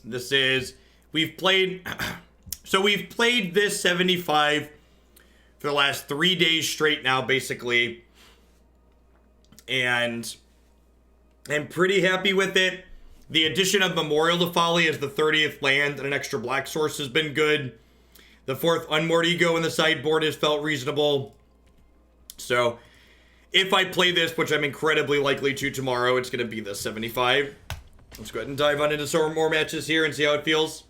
This is, we've played, so we've played this 75 for the last 3 days straight now, basically. And I'm pretty happy with it. The addition of Memorial to Folly as the 30th land and an extra black source has been good. The 4th Unmoored Ego in the sideboard has felt reasonable. So, if I play this, which I'm incredibly likely to tomorrow, it's going to be the 75. Let's go ahead and dive on into some more matches here and see how it feels.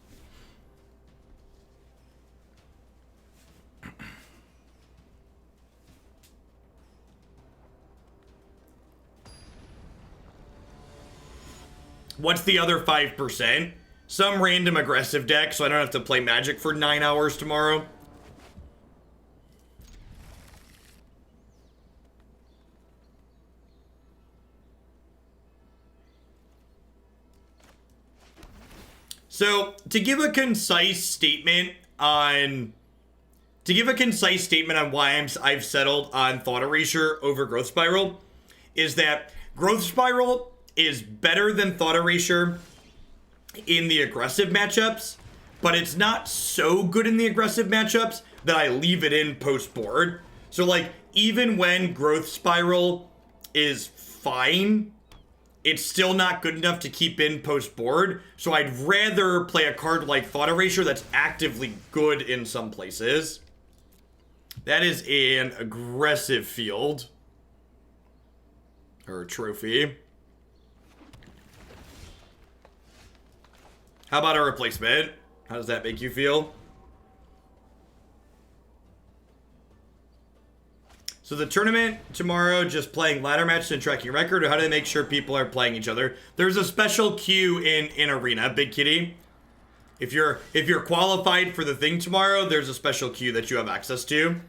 What's the other 5%? Some random aggressive deck, so I don't have to play Magic for 9 hours tomorrow. So, to give a concise statement on why I've settled on Thought Erasure over Growth Spiral, is that Growth Spiral is better than Thought Erasure in the aggressive matchups, but it's not so good in the aggressive matchups that I leave it in post-board. So, like, even when Growth Spiral is fine, it's still not good enough to keep in post-board. So I'd rather play a card like Thought Erasure that's actively good in some places. That is an aggressive field. Or trophy. How about a replacement? How does that make you feel? So the tournament tomorrow, just playing ladder matches and tracking record, or how do they make sure people are playing each other? There's a special queue in Arena, Big Kitty. If you're qualified for the thing tomorrow, there's a special queue that you have access to.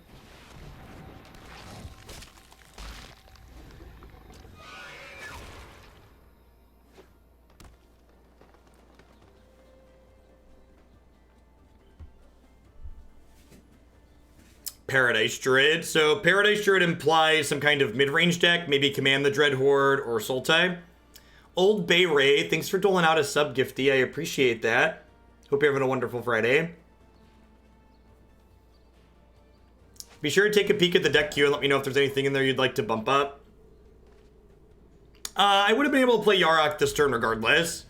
Paradise Druid. So Paradise Druid implies some kind of mid-range deck, maybe Command the Dread Horde or Sultai. Old Bay Ray, thanks for doling out a sub gifty. I appreciate that. Hope you're having a wonderful Friday. Be sure to take a peek at the deck queue and let me know if there's anything in there you'd like to bump up. I would have been able to play Yarok this turn regardless.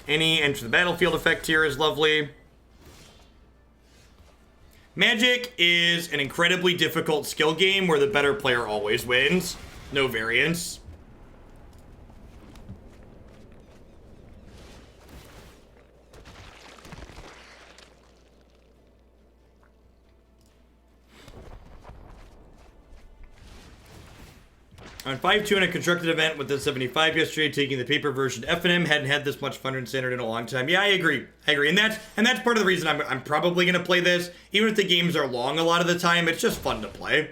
Any enter the battlefield effect here is lovely. Magic is an incredibly difficult skill game where the better player always wins. No variance. On 5-2 in a constructed event with the 75 yesterday, taking the paper version FNM, hadn't had this much fun in Standard in a long time. Yeah, I agree. And that's part of the reason I'm probably going to play this. Even if the games are long a lot of the time, it's just fun to play.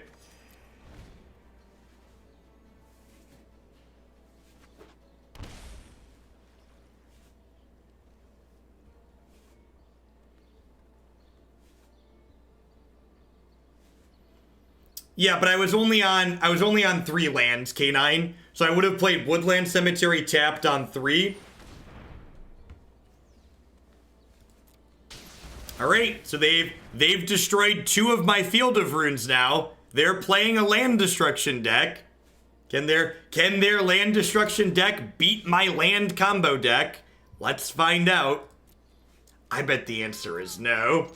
Yeah, but I was only on 3 lands, K9. So I would have played Woodland Cemetery tapped on 3. Alright, so they've destroyed 2 of my Field of Runes now. They're playing a land destruction deck. Can their land destruction deck beat my land combo deck? Let's find out. I bet the answer is no.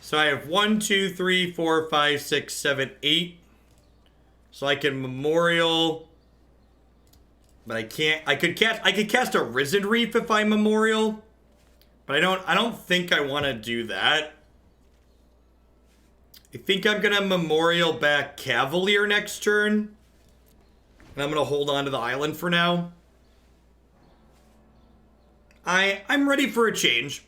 So I have 1, 2, 3, 4, 5, 6, 7, 8. So I can Memorial. But I can't. I could cast a Risen Reef if I Memorial. But I don't think I want to do that. I think I'm gonna Memorial back Cavalier next turn. And I'm gonna hold on to the island for now. I'm ready for a change.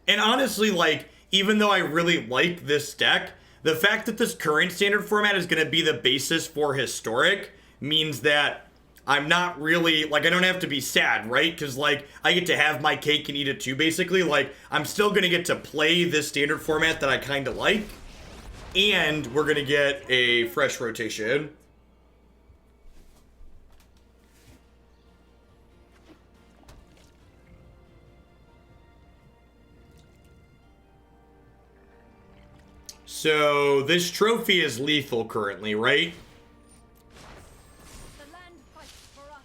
And honestly, like, even though I really like this deck, the fact that this current standard format is going to be the basis for Historic means that I'm not really, like, I don't have to be sad, right? Because, like, I get to have my cake and eat it too, basically. Like, I'm still going to get to play this standard format that I kind of like. And we're going to get a fresh rotation. So, this trophy is lethal currently, right? The land fights for us.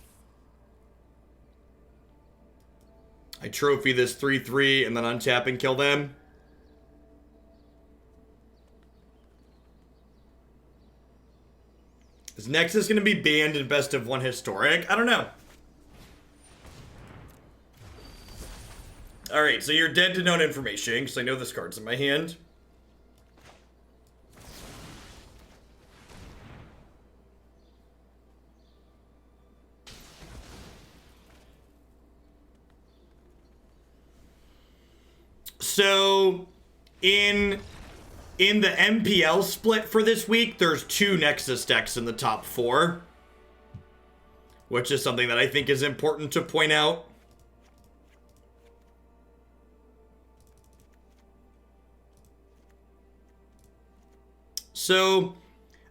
I trophy this 3/3 and then untap and kill them. Is Nexus going to be banned in Best of 1 Historic? I don't know. Alright, so you're dead to known information, because I know this card's in my hand. So, in the MPL split for this week, there's 2 Nexus decks in the top 4. Which is something that I think is important to point out. So,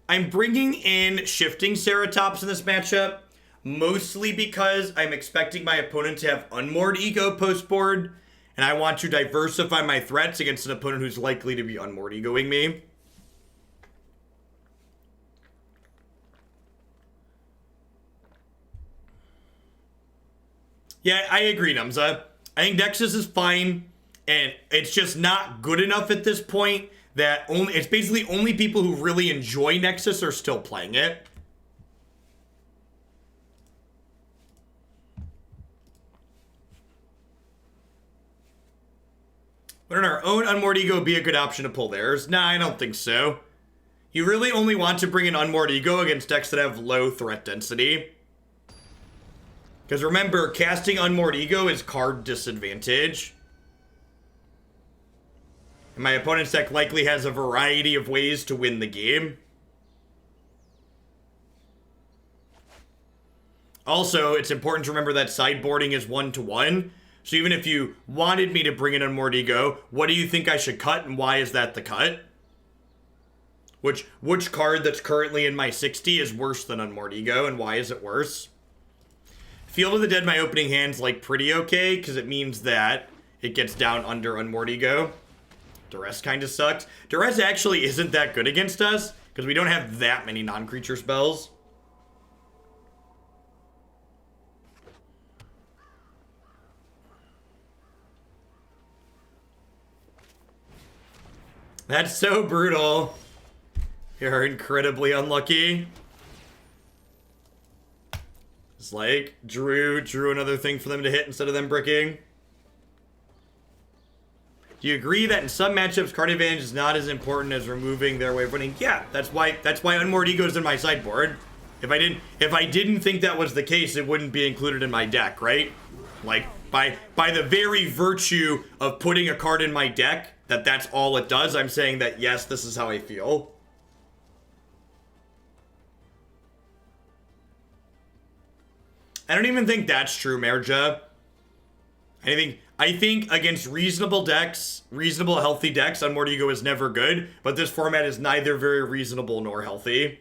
I'm bringing in Shifting Ceratops in this matchup, mostly because I'm expecting my opponent to have Unmoored Ego post-board, and I want to diversify my threats against an opponent who's likely to be Unmoored Egoing me. Yeah, I agree, Numza. I think Nexus is fine, and it's just not good enough at this point that it's basically only people who really enjoy Nexus are still playing it. Wouldn't our own Unmoored Ego be a good option to pull theirs? Nah, I don't think so. You really only want to bring an Unmoored Ego against decks that have low threat density. Because remember, casting Unmoored Ego is card disadvantage. And my opponent's deck likely has a variety of ways to win the game. Also, it's important to remember that sideboarding is 1-to-1. So even if you wanted me to bring in Unmoored Ego, what do you think I should cut, and why is that the cut? Which card that's currently in my 60 is worse than Unmoored Ego, and why is it worse? Field of the Dead, my opening hand's like pretty okay, because it means that it gets down under Unmoored Ego. Duress kind of sucks. Duress actually isn't that good against us, because we don't have that many non-creature spells. That's so brutal. You're incredibly unlucky. It's like, drew another thing for them to hit instead of them bricking. Do you agree that in some matchups, card advantage is not as important as removing their way of winning? Yeah, that's why Unmoored Ego is in my sideboard. If I didn't think that was the case, it wouldn't be included in my deck, right? Like, by the very virtue of putting a card in my deck, that's all it does, I'm saying that, yes, this is how I feel. I don't even think that's true, Merja. I think against reasonable decks, reasonable healthy decks, Unmoored Ego is never good, but this format is neither very reasonable nor healthy.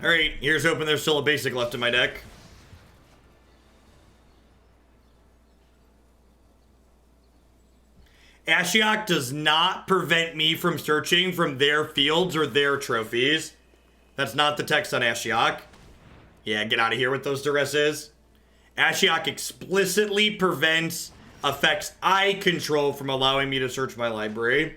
Alright, here's hoping there's still a basic left in my deck. Ashiok does not prevent me from searching from their fields or their trophies. That's not the text on Ashiok. Yeah, get out of here with those duresses. Ashiok explicitly prevents effects I control from allowing me to search my library.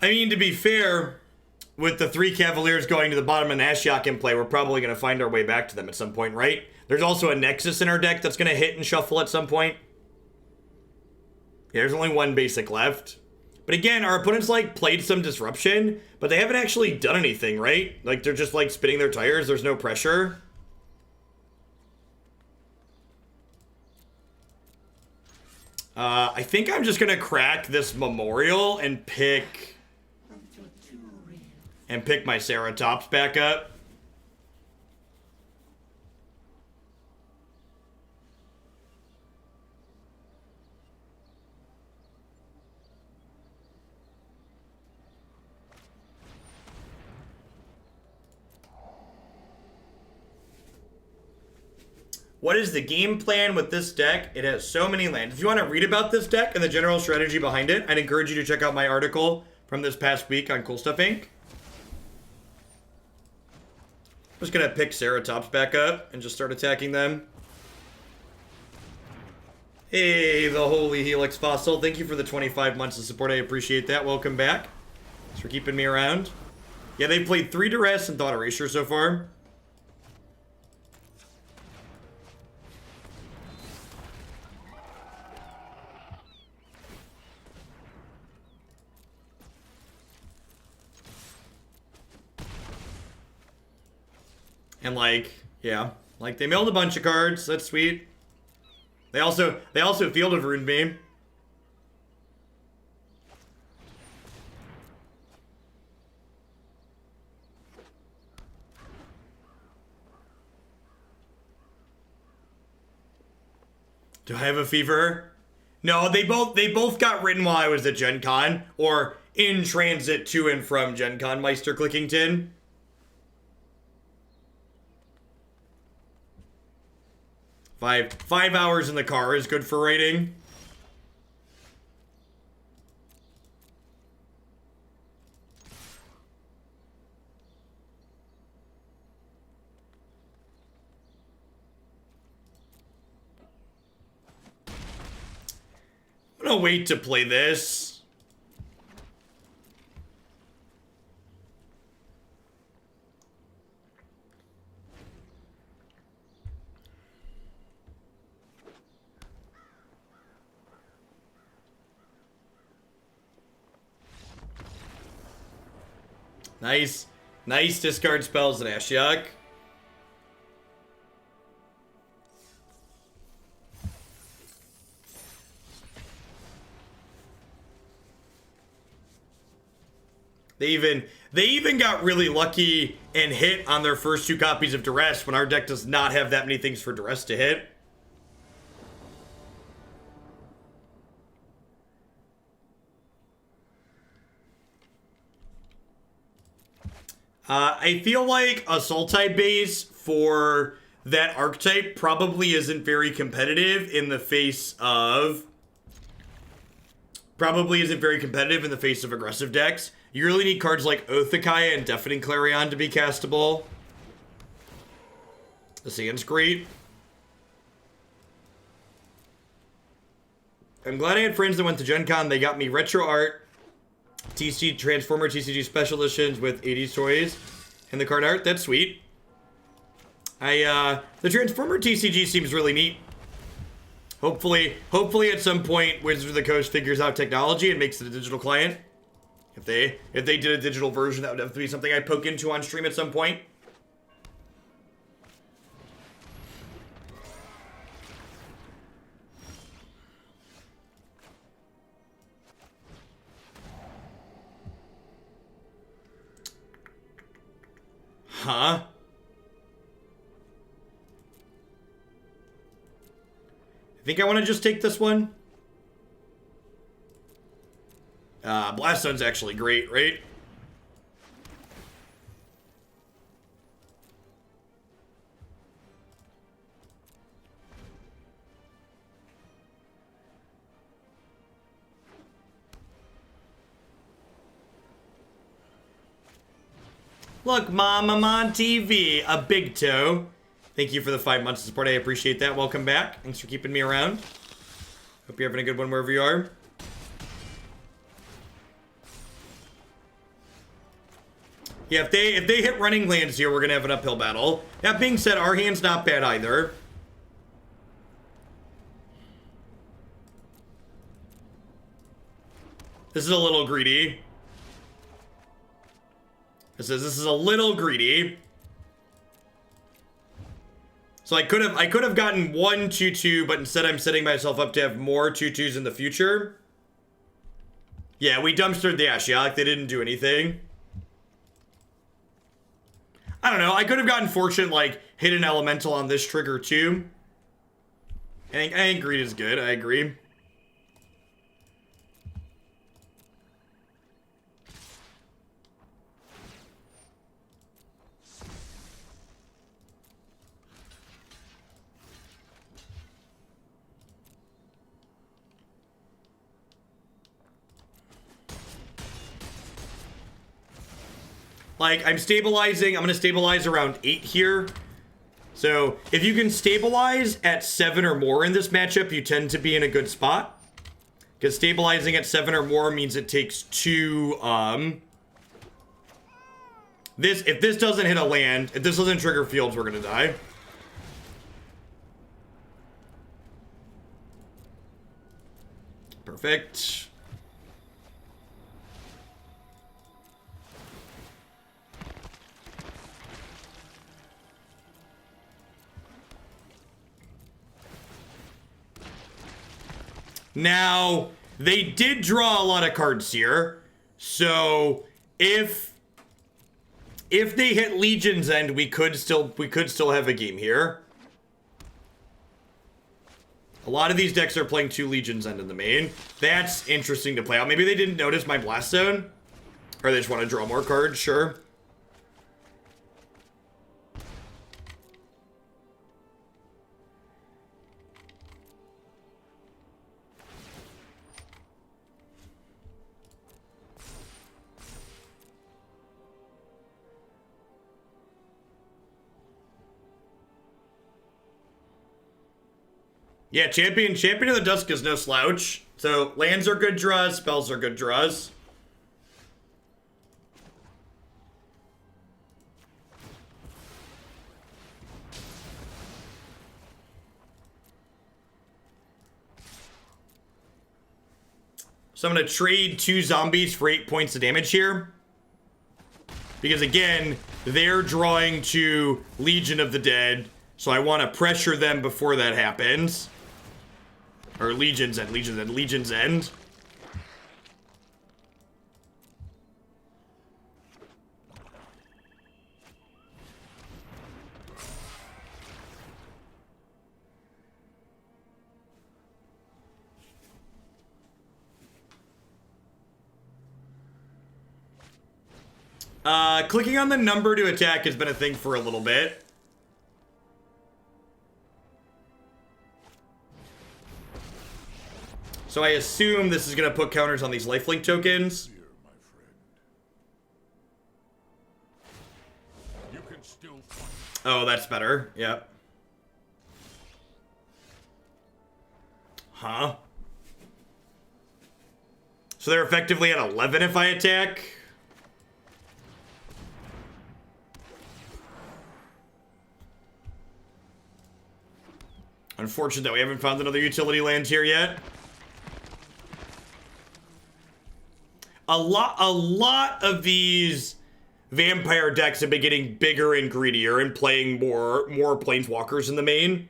I mean, to be fair, with the 3 Cavaliers going to the bottom and Ashiok in play, we're probably going to find our way back to them at some point, right? There's also a Nexus in our deck that's going to hit and shuffle at some point. Yeah, there's only 1 basic left. But again, our opponents, like, played some disruption, but they haven't actually done anything, right? Like, they're just, like, spinning their tires. There's no pressure. I think I'm just gonna crack this Memorial and pick my Ceratops back up. What is the game plan with this deck? It has so many lands. If you want to read about this deck and the general strategy behind it, I'd encourage you to check out my article from this past week on Cool Stuff Inc. I'm just going to pick Ceratops back up and just start attacking them. Hey, the Holy Helix Fossil. Thank you for the 25 months of support. I appreciate that. Welcome back. Thanks for keeping me around. Yeah, they've played 3 Duress and Thought Erasure so far. And like, yeah, like they milled a bunch of cards. That's sweet. They also fielded Rune Beam. Do I have a fever? No, they both got written while I was at Gen Con or in transit to and from Gen Con, Meister Clickington. Five hours in the car is good for writing. I'm gonna wait to play this. Nice discard spells at Ashiok. They even got really lucky and hit on their first 2 copies of Duress when our deck does not have that many things for Duress to hit. I feel like a Sultai base for that archetype probably isn't very competitive in the face of... aggressive decks. You really need cards like Othakaya and Deafening Clarion to be castable. The Sand's great. I'm glad I had friends that went to Gen Con. They got me retro art, TC Transformer TCG Special Editions with 80s toys, and the card art. That's sweet. The Transformer TCG seems really neat. Hopefully at some point Wizards of the Coast figures out technology and makes it a digital client. If they did a digital version, that would have to be something I'd poke into on stream at some point. Huh? I think I want to just take this one. Blast Zone's actually great, right? Look, Mom, I'm on TV. A big toe. Thank you for the 5 months of support. I appreciate that. Welcome back. Thanks for keeping me around. Hope you're having a good one wherever you are. Yeah, if they hit running lands here, we're gonna have an uphill battle. That being said, our hand's not bad either. This is a little greedy. It says this is a little greedy. So I could have gotten one 2/2, but instead I'm setting myself up to have more 2/2s in the future. Yeah, we dumpstered the Ashiok. They didn't do anything. I don't know. I could have gotten fortune, like, hit an elemental on this trigger too. I think greed is good. I agree. Like, I'm stabilizing. I'm going to stabilize around 8 here. So, if you can stabilize at 7 or more in this matchup, you tend to be in a good spot. Because stabilizing at 7 or more means it takes 2, if this doesn't hit a land, if this doesn't trigger fields, we're going to die. Perfect. Now, they did draw a lot of cards here, so if they hit Legion's End, we could still have a game here. A lot of these decks are playing 2 Legion's End in the main. That's interesting to play out. Maybe they didn't notice my Blast Zone, or they just want to draw more cards, sure. Yeah, Champion of the Dusk is no slouch. So, lands are good draws, spells are good draws. So I'm going to trade 2 zombies for 8 points of damage here. Because again, they're drawing to Legion of the Dead. So I want to pressure them before that happens. Or Legion's End. Clicking on the number to attack has been a thing for a little bit. So I assume this is going to put counters on these lifelink tokens. Oh, that's better. Yep. Huh? So they're effectively at 11 if I attack. Unfortunate that we haven't found another utility land here yet. A lot of these vampire decks have been getting bigger and greedier and playing more planeswalkers in the main,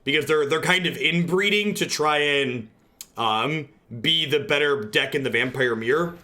because they're kind of inbreeding to try and be the better deck in the vampire mirror.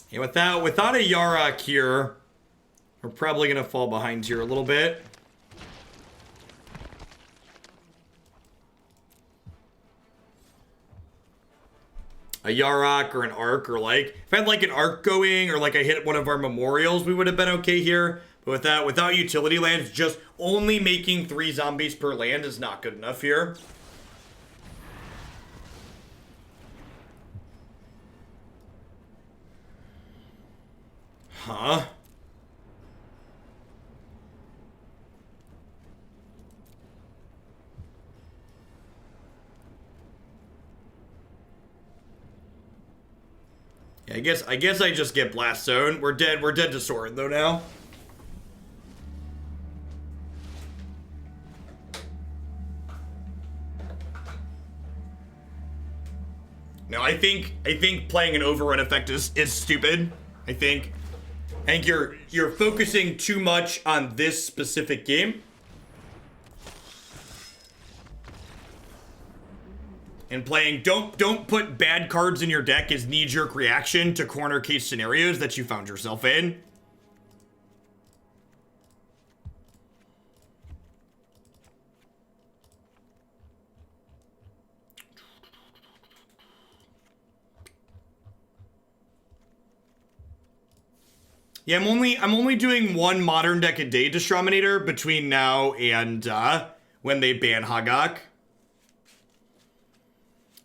Yeah, without a Yarok here, we're probably going to fall behind here a little bit. a Yarok or an Arc, or like if I had like an Arc going, or like I hit one of our memorials, we would have been okay here. But without utility lands, just only making 3 zombies per land is not good enough here. Huh? Yeah, I guess I just get Blast Zone. We're dead to Sorin though now. No, I think playing an overrun effect is stupid. I think you're focusing too much on this specific game. And playing, don't put bad cards in your deck as knee-jerk reaction to corner case scenarios that you found yourself in. Yeah, I'm only doing 1 modern deck a day Disfigure between now and when they ban Hagak.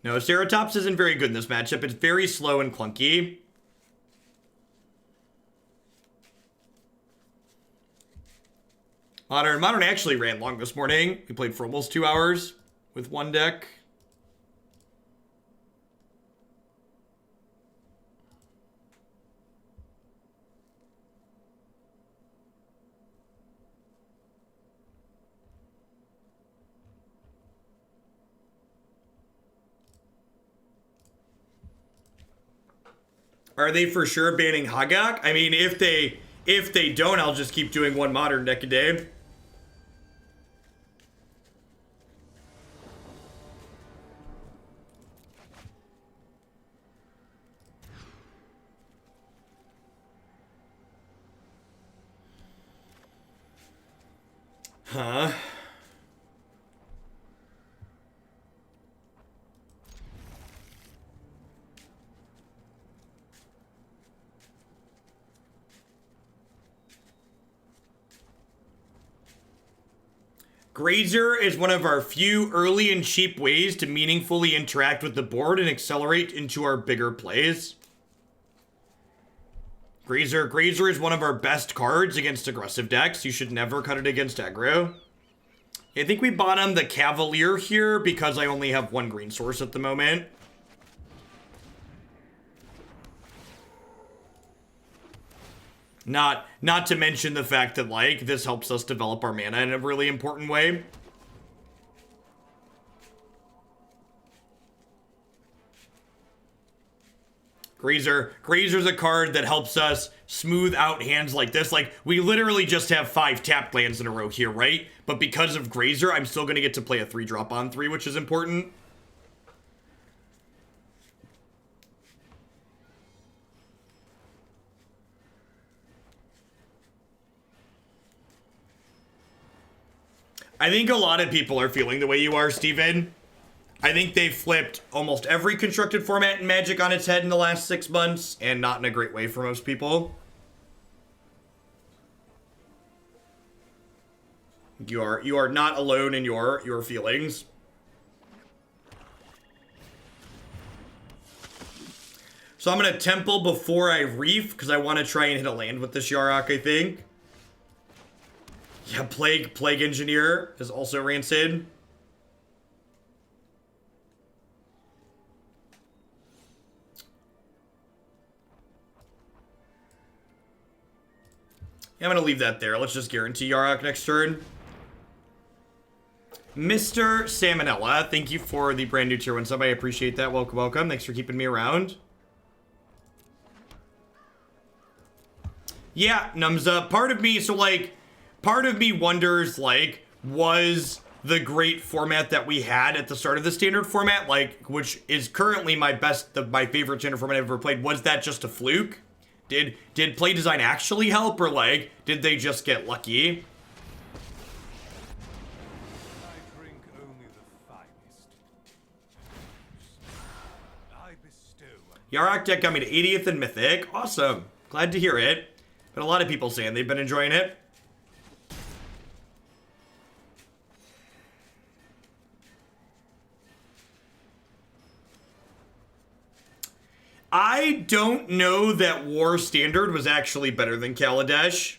No, Ceratops isn't very good in this matchup. It's very slow and clunky. Modern actually ran long this morning. We played for almost 2 hours with 1 deck. Are they for sure banning Hagak? I mean, if they don't, I'll just keep doing 1 modern deck a day. Huh? Grazer is one of our few early and cheap ways to meaningfully interact with the board and accelerate into our bigger plays. Grazer is one of our best cards against aggressive decks. You should never cut it against aggro. I think we bottom the Cavalier here because I only have 1 green source at the moment. Not to mention the fact that, like, this helps us develop our mana in a really important way. Grazer's a card that helps us smooth out hands like this. Like, we literally just have 5 tapped lands in a row here, right? But because of Grazer, I'm still going to get to play a 3-drop on 3, which is important. I think a lot of people are feeling the way you are, Steven. I think they've flipped almost every constructed format in Magic on its head in the last 6 months, and not in a great way for most people. You are not alone in your feelings. So I'm gonna Temple before I Reef, because I want to try and hit a land with this Yarok, I think. Yeah, Plague Engineer is also rancid. Yeah, I'm gonna leave that there. Let's just guarantee Yarok next turn. Mr. Salmonella, thank you for the brand new tier 1 sub. I appreciate that. Welcome, welcome. Thanks for keeping me around. Yeah, Numza. Part of me wonders, like, was the great format that we had at the start of the standard format, like, which is currently my favorite standard format I've ever played, was that just a fluke? Did play design actually help, or, like, did they just get lucky? I drink only the finest. I bestow Yarok deck got me to 80th in Mythic. Awesome. Glad to hear it. But a lot of people saying they've been enjoying it. I don't know that War Standard was actually better than Kaladesh.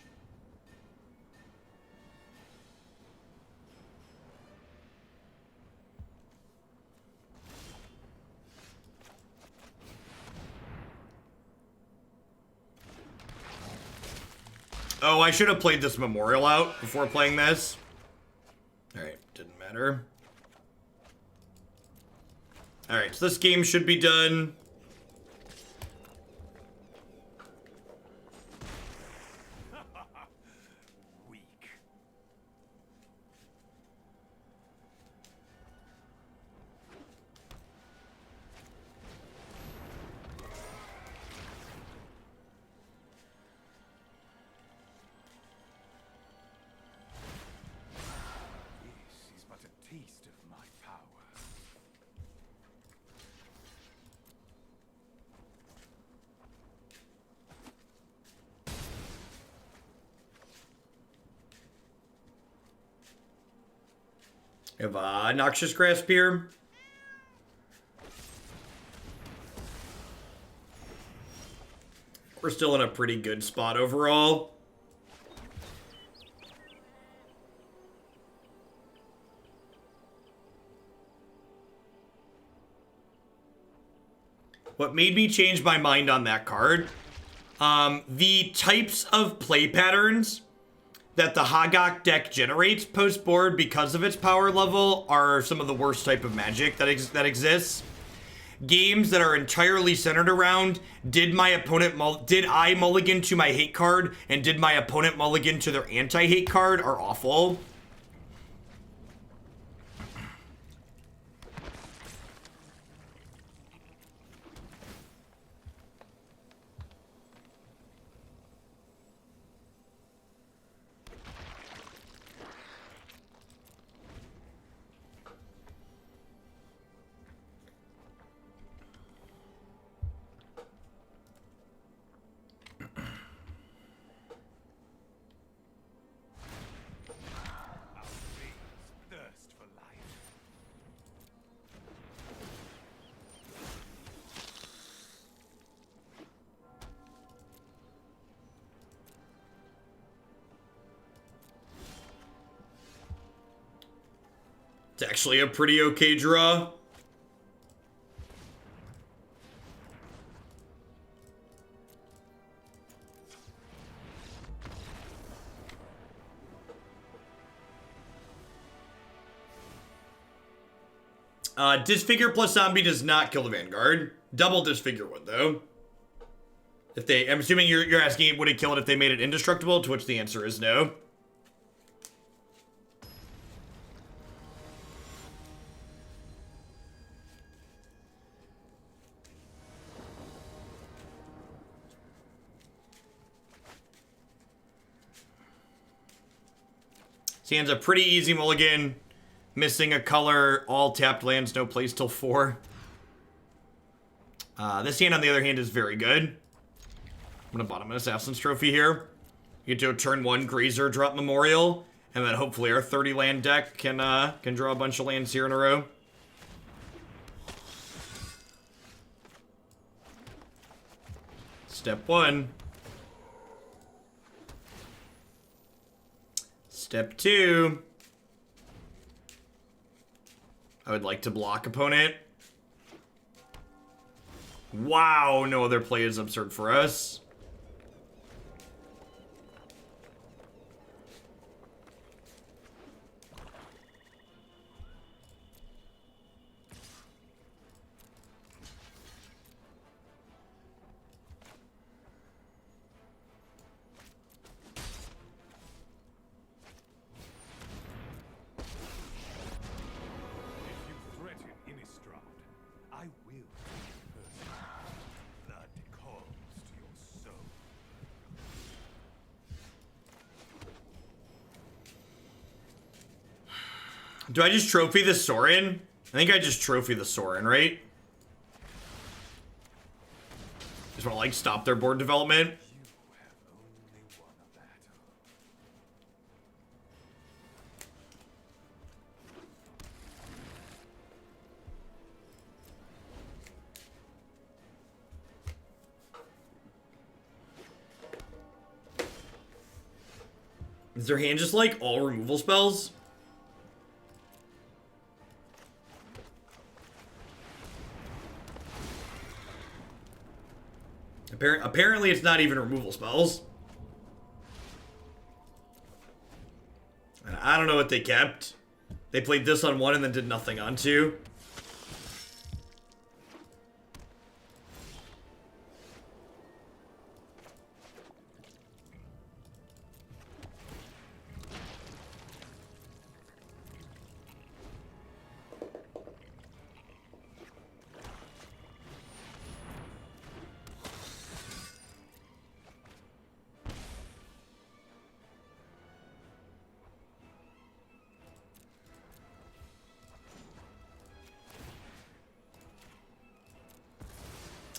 Oh, I should have played this Memorial out before playing this. Alright, didn't matter. Alright, so this game should be done. We have Noxious Grasp here. We're still in a pretty good spot overall. What made me change my mind on that card? The types of play patterns that the Hagak deck generates post-board because of its power level are some of the worst type of magic that exists. Games that are entirely centered around did I mulligan to my hate card and did my opponent mulligan to their anti-hate card are awful. It's actually a pretty okay draw. Disfigure plus zombie does not kill the Vanguard. Double Disfigure would, though. I'm assuming you're asking would it kill it if they made it indestructible, to which the answer is no. This hand's a pretty easy mulligan. Missing a color, all tapped lands, no plays till 4. This hand, on the other hand, is very good. I'm gonna bottom an Assassin's Trophy here. You get to a turn 1 Grazer, drop Memorial, and then hopefully our 30 land deck can draw a bunch of lands here in a row. Step 1. Step 2. I would like to block opponent. Wow, no other play is absurd for us. Do I just trophy the Sorin? I think I just trophy the Sorin, right? Just want to, like, stop their board development. Is their hand just, like, all removal spells? Apparently it's not even removal spells. And I don't know what they kept. They played this on 1 and then did nothing on 2.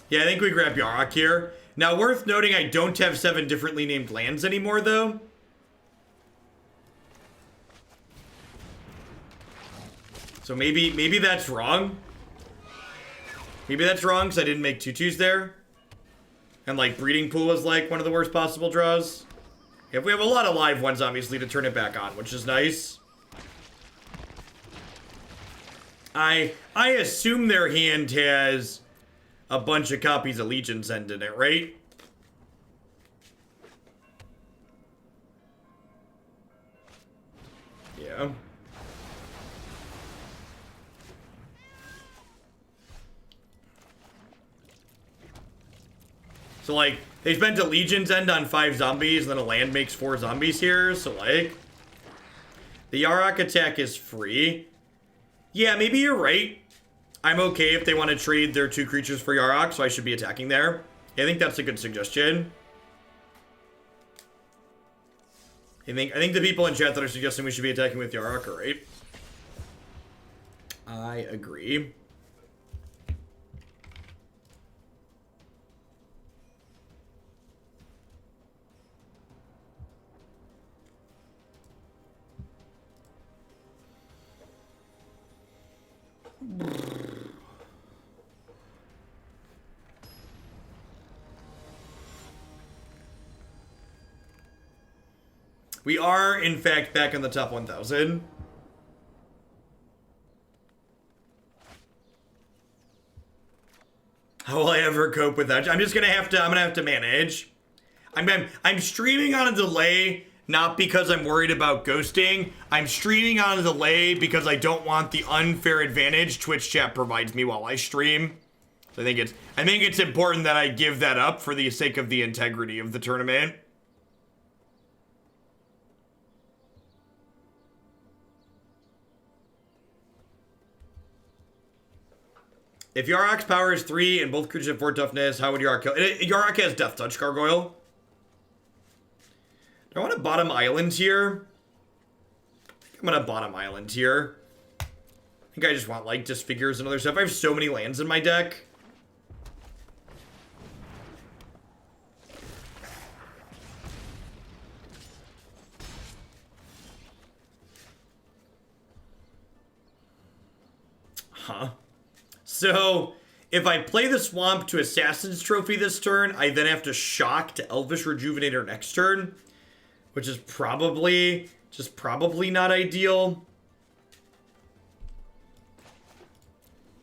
Yeah, I think we grab Yarok here. Now, worth noting, I don't have 7 differently named lands anymore, though. So maybe that's wrong. Maybe that's wrong, because I didn't make 2/2s there. And, like, Breeding Pool was, like, one of the worst possible draws. If we have a lot of live ones, obviously, to turn it back on, which is nice. I assume their hand has a bunch of copies of Legion's End in it, right? Yeah. So, like, they spent a Legion's End on 5 zombies, and then a land makes 4 zombies here, so, like, the Yarok attack is free. Yeah, maybe you're right. I'm okay if they want to trade their 2 creatures for Yarok, so I should be attacking there. Yeah, I think that's a good suggestion. I think the people in chat that are suggesting we should be attacking with Yarok are right. I agree. We are, in fact, back in the top 1,000. How will I ever cope with that? I'm gonna have to manage. I'm streaming on a delay, not because I'm worried about ghosting. I'm streaming on a delay because I don't want the unfair advantage Twitch chat provides me while I stream. So I think it's important that I give that up for the sake of the integrity of the tournament. If Yarok's power is 3 and both creatures have 4 toughness, how would Yarok kill? Yarok has Death Touch, Gargoyle. Do I want to bottom island here? I think I'm going to bottom island here. I think I just want, like, Disfigures and other stuff. I have so many lands in my deck. Huh. So, if I play the Swamp to Assassin's Trophy this turn, I then have to shock to Elvish Rejuvenator next turn, which is probably not ideal.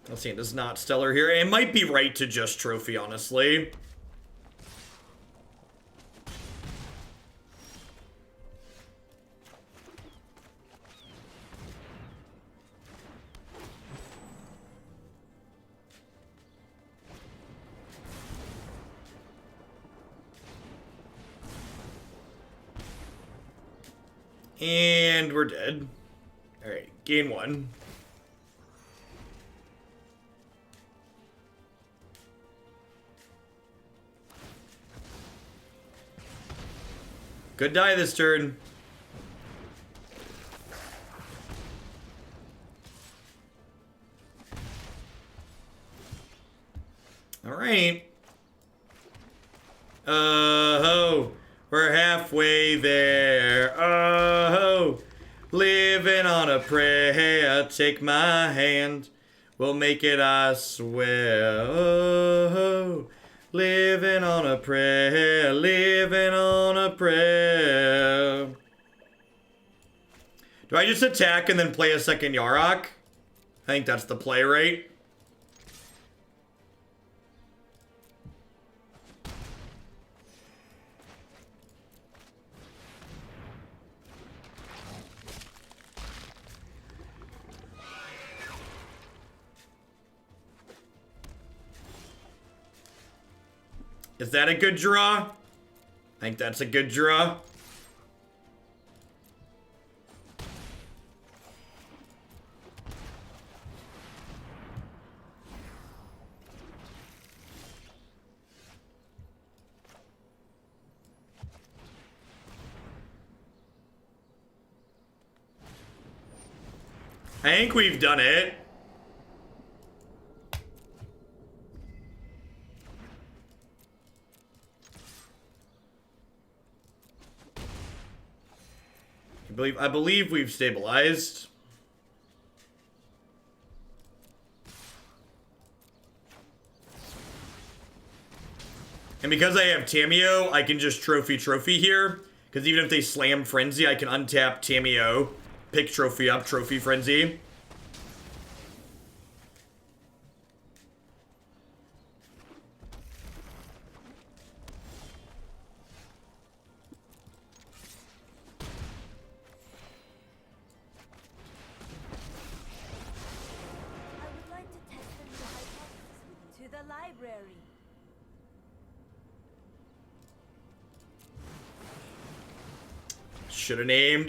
Let's see, it is not stellar here. It might be right to just Trophy, honestly. And we're dead. Alright, gain 1. Good die this turn. Alright. Oh, we're halfway there. Oh, living on a prayer. Take my hand. We'll make it, I swear. Oh, living on a prayer. Living on a prayer. Do I just attack and then play a second Yarok? I think that's the play, right? Is that a good draw? I think that's a good draw. I think we've done it. I believe we've stabilized. And because I have Tamiyo, I can just trophy here. Because even if they slam Frenzy, I can untap Tamiyo, pick trophy up, trophy Frenzy.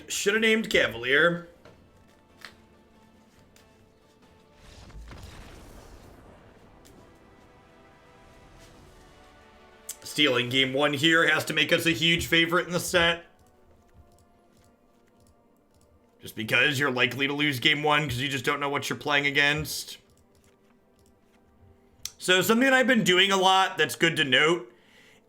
Should have named Cavalier. Stealing game 1 here has to make us a huge favorite in the set. Just because you're likely to lose game 1 because you just don't know what you're playing against. So something I've been doing a lot that's good to note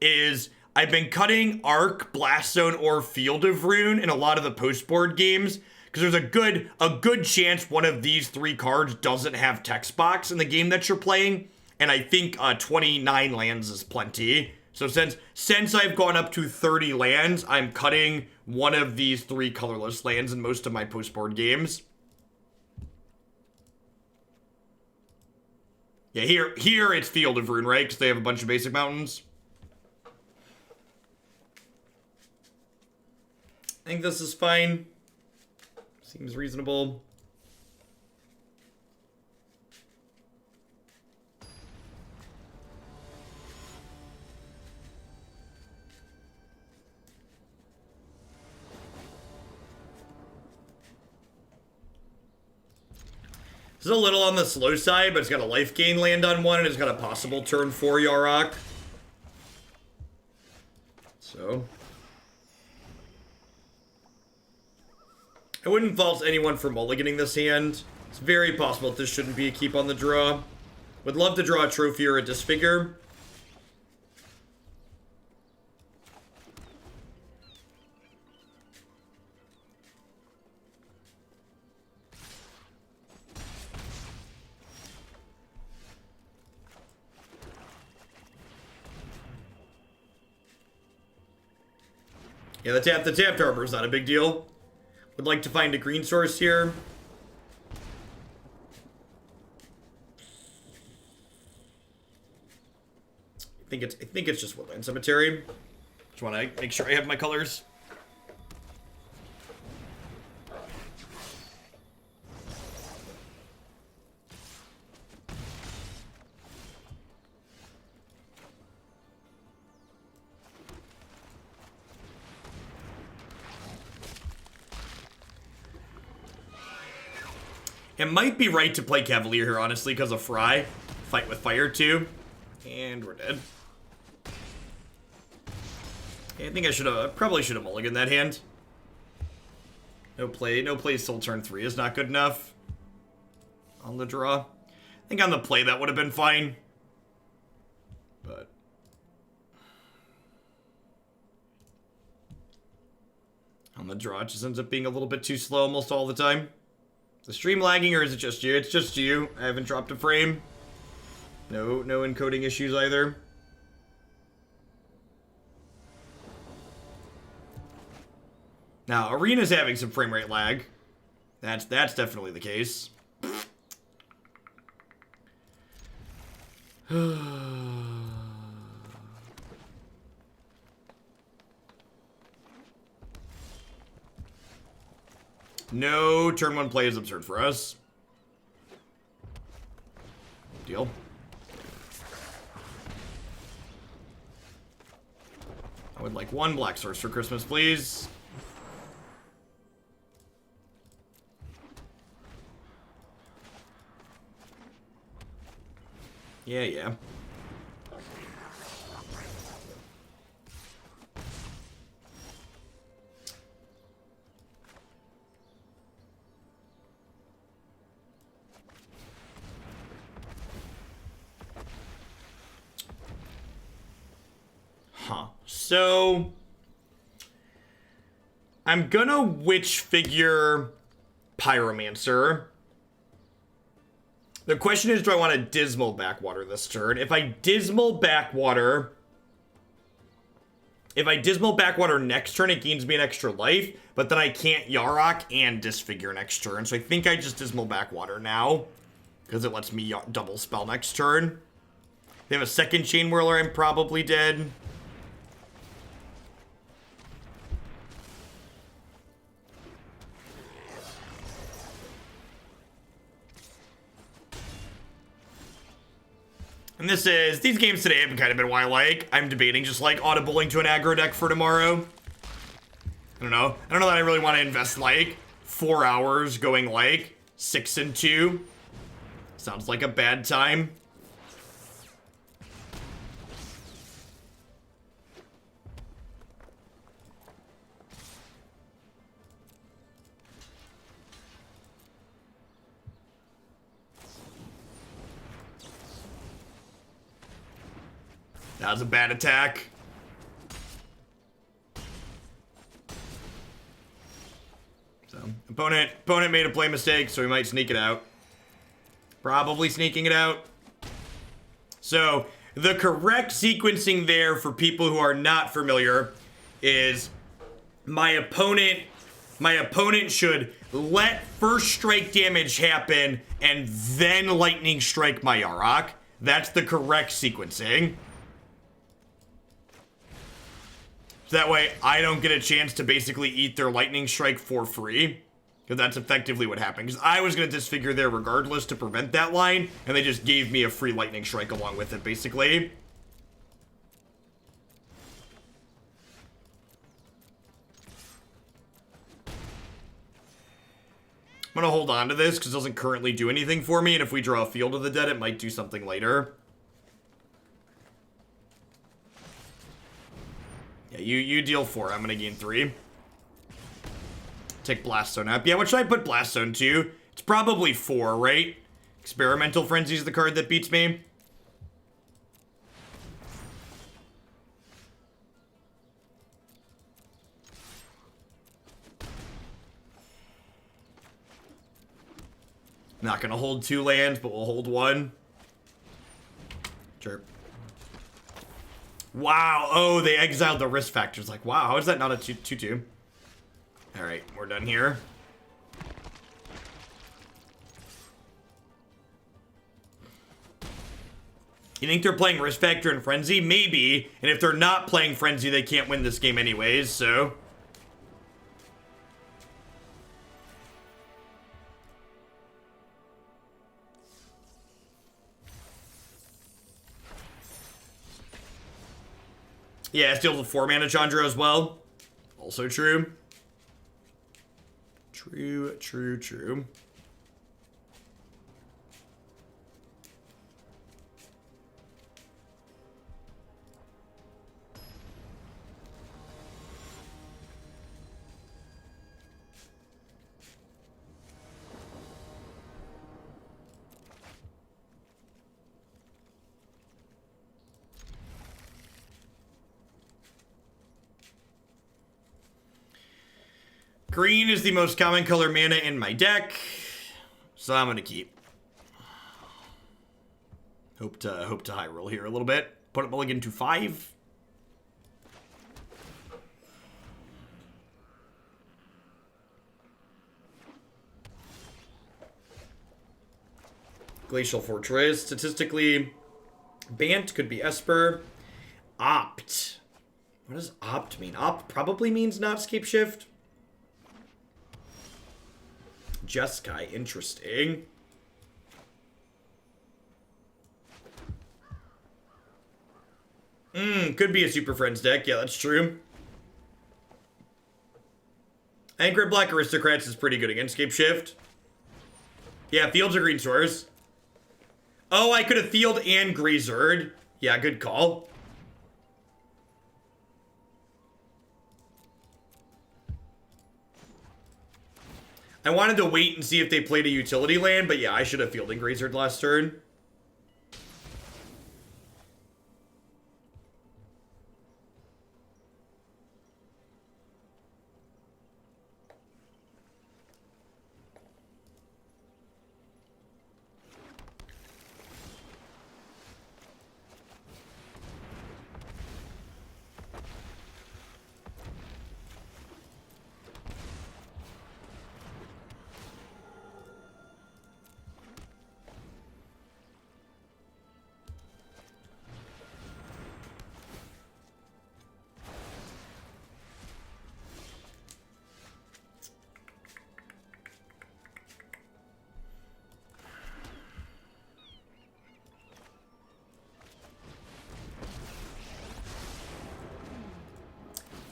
is I've been cutting Arc, Blast Zone, or Field of Rune in a lot of the post-board games because there's a good chance one of these 3 cards doesn't have text box in the game that you're playing, and I think 29 lands is plenty. So since I've gone up to 30 lands, I'm cutting one of these 3 colorless lands in most of my post-board games. Yeah, here it's Field of Rune, right? Because they have a bunch of basic mountains. I think this is fine. Seems reasonable. This is a little on the slow side, but it's got a life gain land on 1, and it's got a possible turn 4 Yarok. So I wouldn't fault anyone for mulliganing this hand. It's very possible that this shouldn't be a keep on the draw. Would love to draw a trophy or a disfigure. Yeah, the tapped harbor is not a big deal. Would like to find a green source here. I think it's just Woodland Cemetery. Just want to make sure I have my colors. It might be right to play Cavalier here, honestly, because of Fry. Fight with fire, too. And we're dead. I think I probably should have mulliganed that hand. No play till turn 3 is not good enough. On the draw. I think on the play that would have been fine. But The draw just ends up being a little bit too slow almost all the time. Is the stream lagging or is it just you? It's just you. I haven't dropped a frame. No encoding issues either. Now, Arena's having some frame rate lag. That's definitely the case. No turn 1 play is absurd for us. Deal. I would like 1 black source for Christmas, please. Yeah. So I'm gonna witch figure Pyromancer. The question is, do I want to Dismal Backwater this turn? If I Dismal Backwater next turn, it gains me an extra life, but then I can't Yarok and Disfigure next turn. So I think I just Dismal Backwater now, because it lets me double spell next turn. They have a second Chain Whirler, I'm probably dead. And these games today have kind of been why I'm debating just like audibling to an aggro deck for tomorrow. I don't know that I really want to invest like 4 hours going like 6-2. Sounds like a bad time. That was a bad attack. So, opponent made a play mistake, so he might sneak it out. Probably sneaking it out. So, the correct sequencing there for people who are not familiar is my opponent should let first strike damage happen and then lightning strike my Yarok. That's the correct sequencing. So that way, I don't get a chance to basically eat their lightning strike for free. Because that's effectively what happened. Because I was going to disfigure there regardless to prevent that line. And they just gave me a free lightning strike along with it, basically. I'm going to hold on to this because it doesn't currently do anything for me. And if we draw a Field of the Dead, it might do something later. Yeah, you deal 4. I'm going to gain 3. Take Blast Zone up. Yeah, what should I put Blast Zone to? It's probably 4, right? Experimental Frenzy is the card that beats me. Not going to hold 2 lands, but we'll hold 1. Sure. Wow. Oh, they exiled the risk factors. Like, wow, how is that not a 2-2? All right, we're done here. You think they're playing Risk Factor and Frenzy? Maybe. And if they're not playing Frenzy, they can't win this game anyways, so... Yeah, it deals with 4 mana Chandra as well. Also true. True. Green is the most common color mana in my deck, so I'm gonna keep. Hope to high roll here a little bit. Put it mulligan to 5. Glacial Fortress. Statistically, Bant could be Esper. Opt. What does opt mean? Opt probably means not escape shift. Jeskai, interesting. Could be a Super Friends deck. Yeah, that's true. I think Red Black Aristocrats is pretty good against escape shift. Yeah, Fields or Green Swords. Oh, I could have Field and Grazered. Yeah, good call. I wanted to wait and see if they played a utility land, but yeah, I should have Field and Grazered last turn.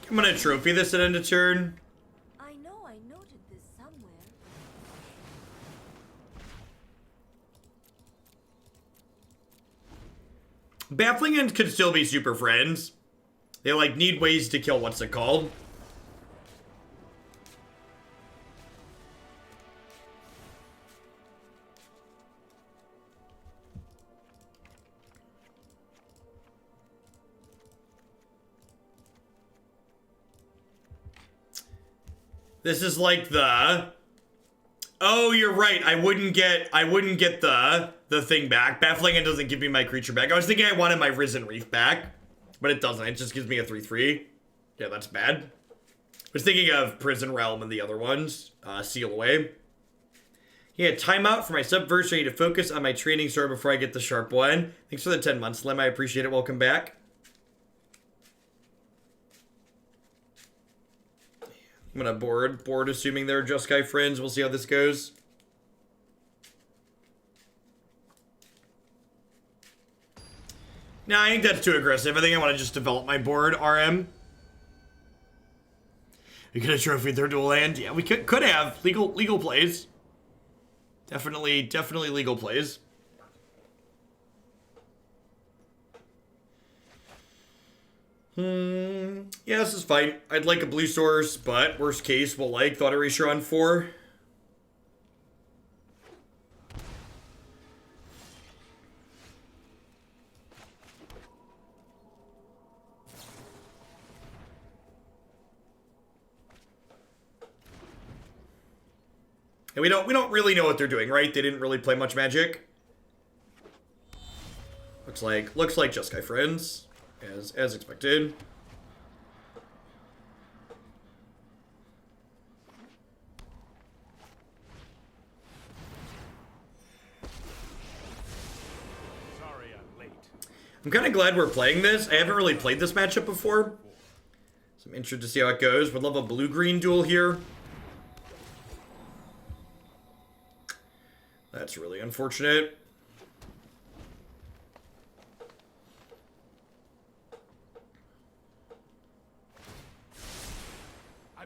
I'm gonna trophy this at end of turn. I know I noted this somewhere. Baffling Ends could still be Super Friends. They like need ways to kill what's it called? This is like the... Oh, you're right. I wouldn't get the thing back. Baffling End doesn't give me my creature back. I was thinking I wanted my Risen Reef back, but it doesn't. It just gives me a 3/3. Yeah, that's bad. I was thinking of Prison Realm and the other ones. Seal Away. Yeah, timeout for my subverse. I need to focus on my training sword before I get the sharp one. Thanks for the 10 months, Lem. I appreciate it. Welcome back. I'm gonna board assuming they're Just Guy friends. We'll see how this goes. Nah, I think that's too aggressive. I think I want to just develop my board, RM. We could have trophied their dual land. Yeah, we could have. Legal plays. Definitely legal plays. Yeah, this is fine. I'd like a blue source, but worst case, we'll like Thought Erasure on 4. And we don't really know what they're doing, right? They didn't really play much Magic. Looks like Just Guy friends. As expected. Sorry I'm late. I'm kind of glad we're playing this. I haven't really played this matchup before. So I'm interested to see how it goes. Would love a blue-green duel here. That's really unfortunate.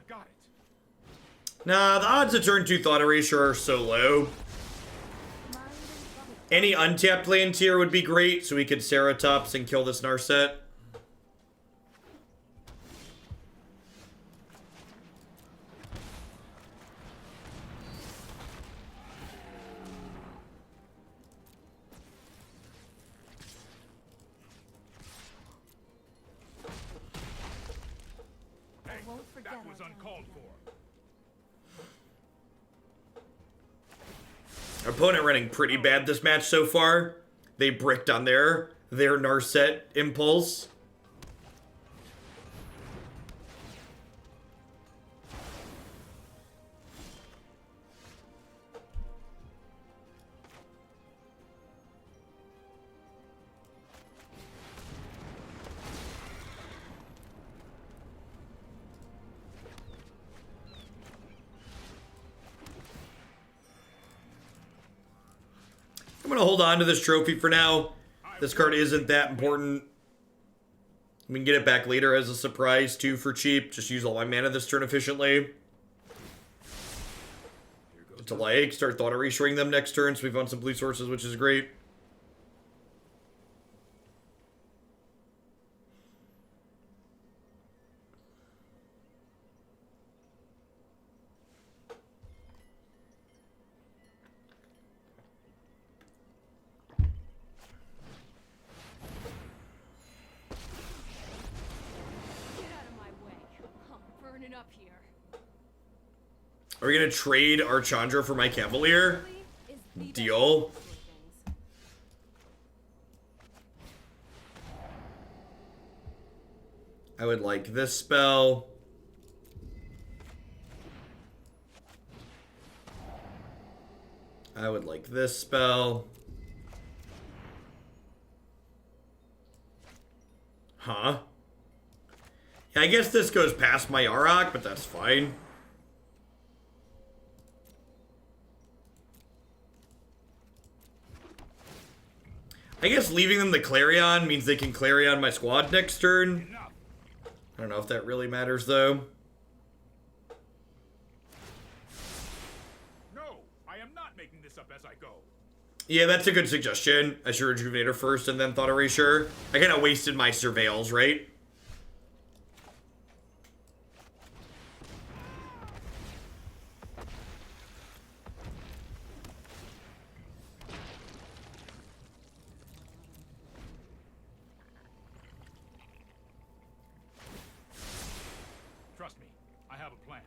Got it. Nah, the odds of turn 2 Thought Erasure are so low. Any untapped land here would be great, so we could Ceratops and kill this Narset. That was uncalled for. Our opponent running pretty bad this match so far. They bricked on their Narset impulse. I'm going to hold on to this trophy for now. This card isn't that important. We can get it back later as a surprise, too, for cheap. Just use all my mana this turn efficiently. To like, start Thought Erasuring them next turn, so we found some blue sources, which is great. Are we going to trade Archandra for my Cavalier? Deal. I would like this spell. I would like this spell. Huh? Yeah, I guess this goes past my Yarok, but that's fine. I guess leaving them the Clarion means they can Clarion my squad next turn. I don't know if that really matters, though. No, I am not making this up as I go. Yeah, that's a good suggestion. I should Rejuvenator first and then Thought Erasure. I kind of wasted my Surveils, right? Trust me, I have a plan.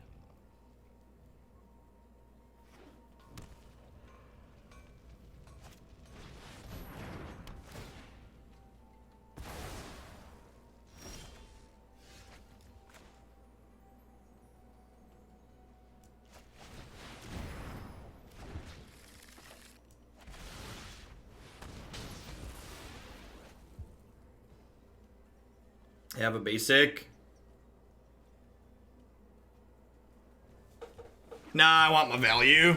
I have a basic. Nah, I want my value.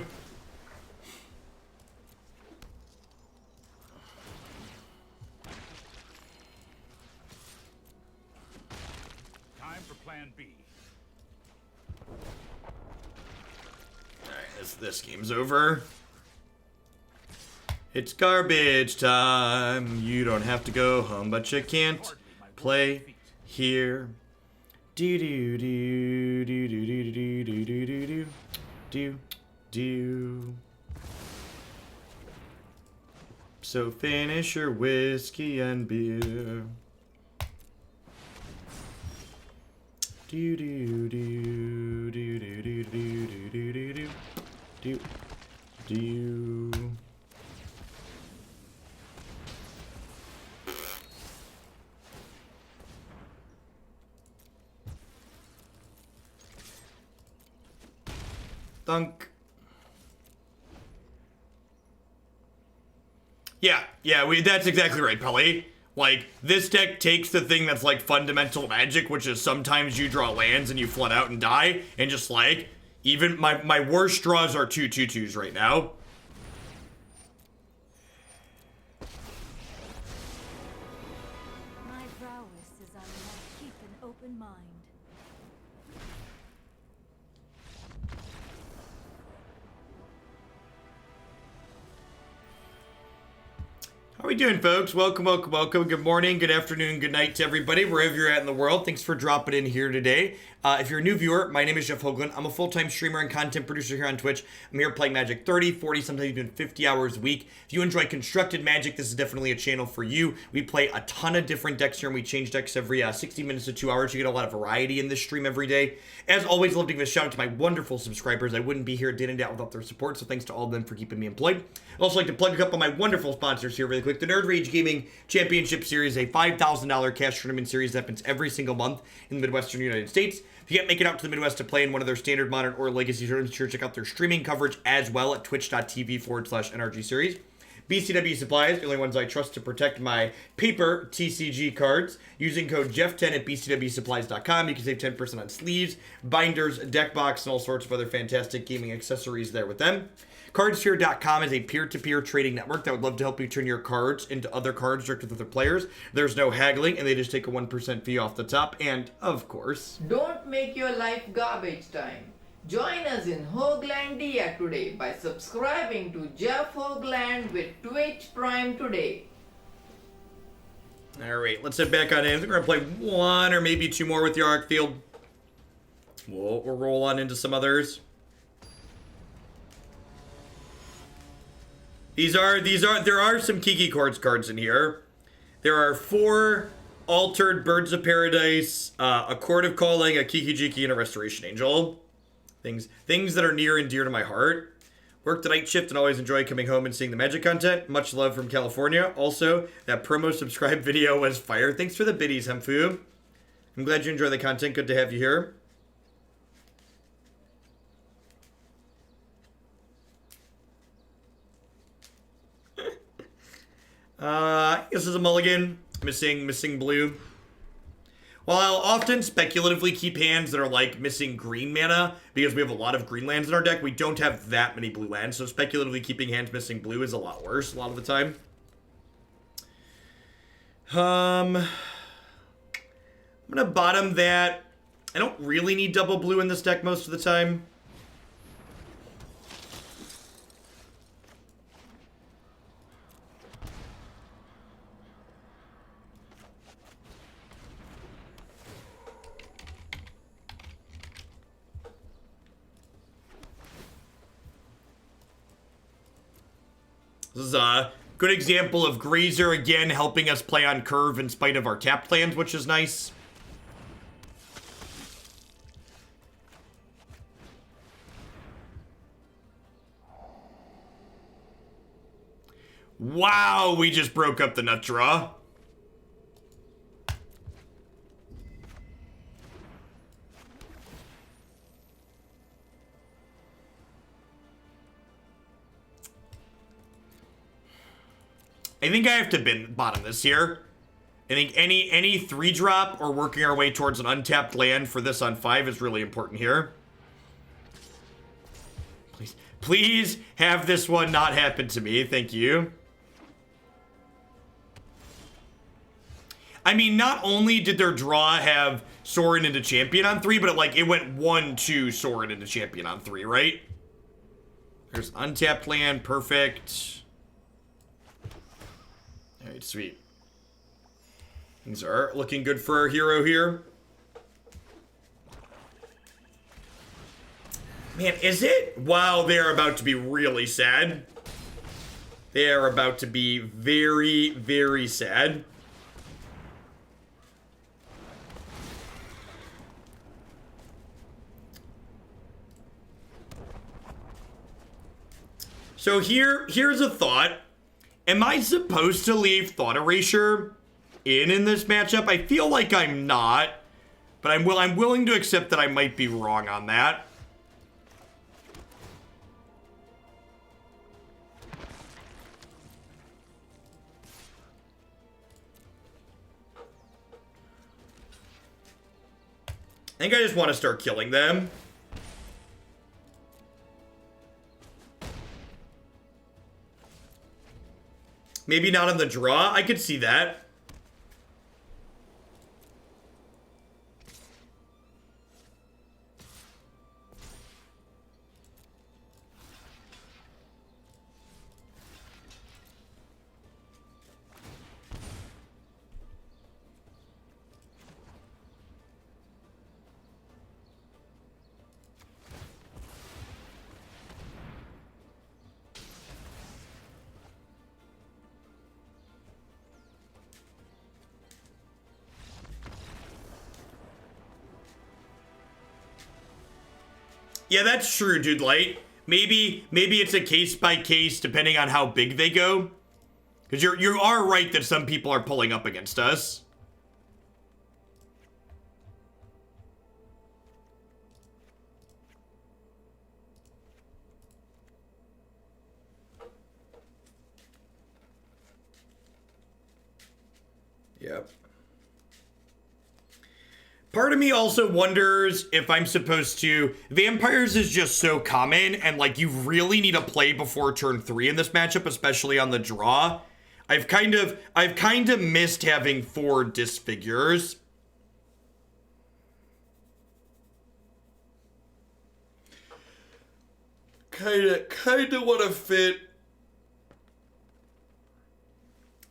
Time for plan B. Alright, this game's over. It's garbage time. You don't have to go home, but you can't play here. Do do do do do do do do do do do do. So finish your whiskey and beer. Do do do do do do do do do do do do. Thunk. Yeah, that's exactly right, Folly. Like, this deck takes the thing that's like fundamental magic, which is sometimes you draw lands and you flood out and die, and just like, even my worst draws are 2/2/2s right now. My prowess is on my keep an open mind. How are we doing, folks? Welcome, welcome, welcome. Good morning, good afternoon, good night to everybody, wherever you're at in the world. Thanks for dropping in here today. If you're a new viewer, my name is Jeff Hoagland. I'm a full-time streamer and content producer here on Twitch. I'm here playing Magic 30, 40, sometimes even 50 hours a week. If you enjoy constructed Magic, this is definitely a channel for you. We play a ton of different decks here, and we change decks every 60 minutes to 2 hours. You get a lot of variety in this stream every day. As always, I'd love to give a shout out to my wonderful subscribers. I wouldn't be here day in and day out without their support, so thanks to all of them for keeping me employed. I'd also like to plug a couple of my wonderful sponsors here really quick. The Nerd Rage Gaming Championship Series, a $5,000 cash tournament series that happens every single month in the Midwestern United States. If you can't make it out to the Midwest to play in one of their standard, modern, or legacy tournaments, sure check out their streaming coverage as well at twitch.tv/NRG series. BCW Supplies, the only ones I trust to protect my paper TCG cards. Using code Jeff10 at bcwsupplies.com, you can save 10% on sleeves, binders, deck box, and all sorts of other fantastic gaming accessories there with them. Cardsphere.com is a peer-to-peer trading network that would love to help you turn your cards into other cards directly with other players. There's no haggling, and they just take a 1% fee off the top. And, of course, don't make your life garbage time. Join us in Hoaglandia today by subscribing to Jeff Hoagland with Twitch Prime today. Alright, let's head back on in. I think we're going to play one or maybe two more with the Yarok field. We'll roll on into some others. There are some Kiki Quartz cards in here. There are 4 Altered Birds of Paradise, a Chord of Calling, a Kiki Jiki, and a Restoration Angel. Things that are near and dear to my heart. Work the night shift and always enjoy coming home and seeing the Magic content. Much love from California. Also, that promo subscribe video was fire. Thanks for the biddies, Hemfu. I'm glad you enjoy the content. Good to have you here. This is a mulligan. Missing blue. While I'll often speculatively keep hands that are like missing green mana, because we have a lot of green lands in our deck, we don't have that many blue lands, so speculatively keeping hands missing blue is a lot worse a lot of the time. I'm gonna bottom that. I don't really need double blue in this deck most of the time. This is a good example of Grazer again helping us play on curve in spite of our tapped lands, which is nice. Wow, we just broke up the nut draw. I think I have to bottom this here. I think any 3-drop or working our way towards an untapped land for this on 5 is really important here. Please have this one not happen to me. Thank you. I mean, not only did their draw have Sorin into Champion on 3, but it went 1-2 Sorin into Champion on 3, right? There's untapped land. Perfect. Alright, sweet. Things are looking good for our hero here. Man, is it? Wow, they are about to be really sad. They are about to be very, very sad. So here's a thought. Am I supposed to leave Thought Erasure in this matchup? I feel like I'm not, but I'm willing to accept that I might be wrong on that. I think I just want to start killing them. Maybe not on the draw. I could see that. Yeah, that's true, Dude Light. Maybe it's a case by case depending on how big they go. Because you are right that some people are pulling up against us. Yep. Part of me also wonders if I'm supposed to... Vampires is just so common, and, like, you really need a play before turn 3 in this matchup, especially on the draw. I've kind of missed having 4 Disfigures. Kinda want to fit...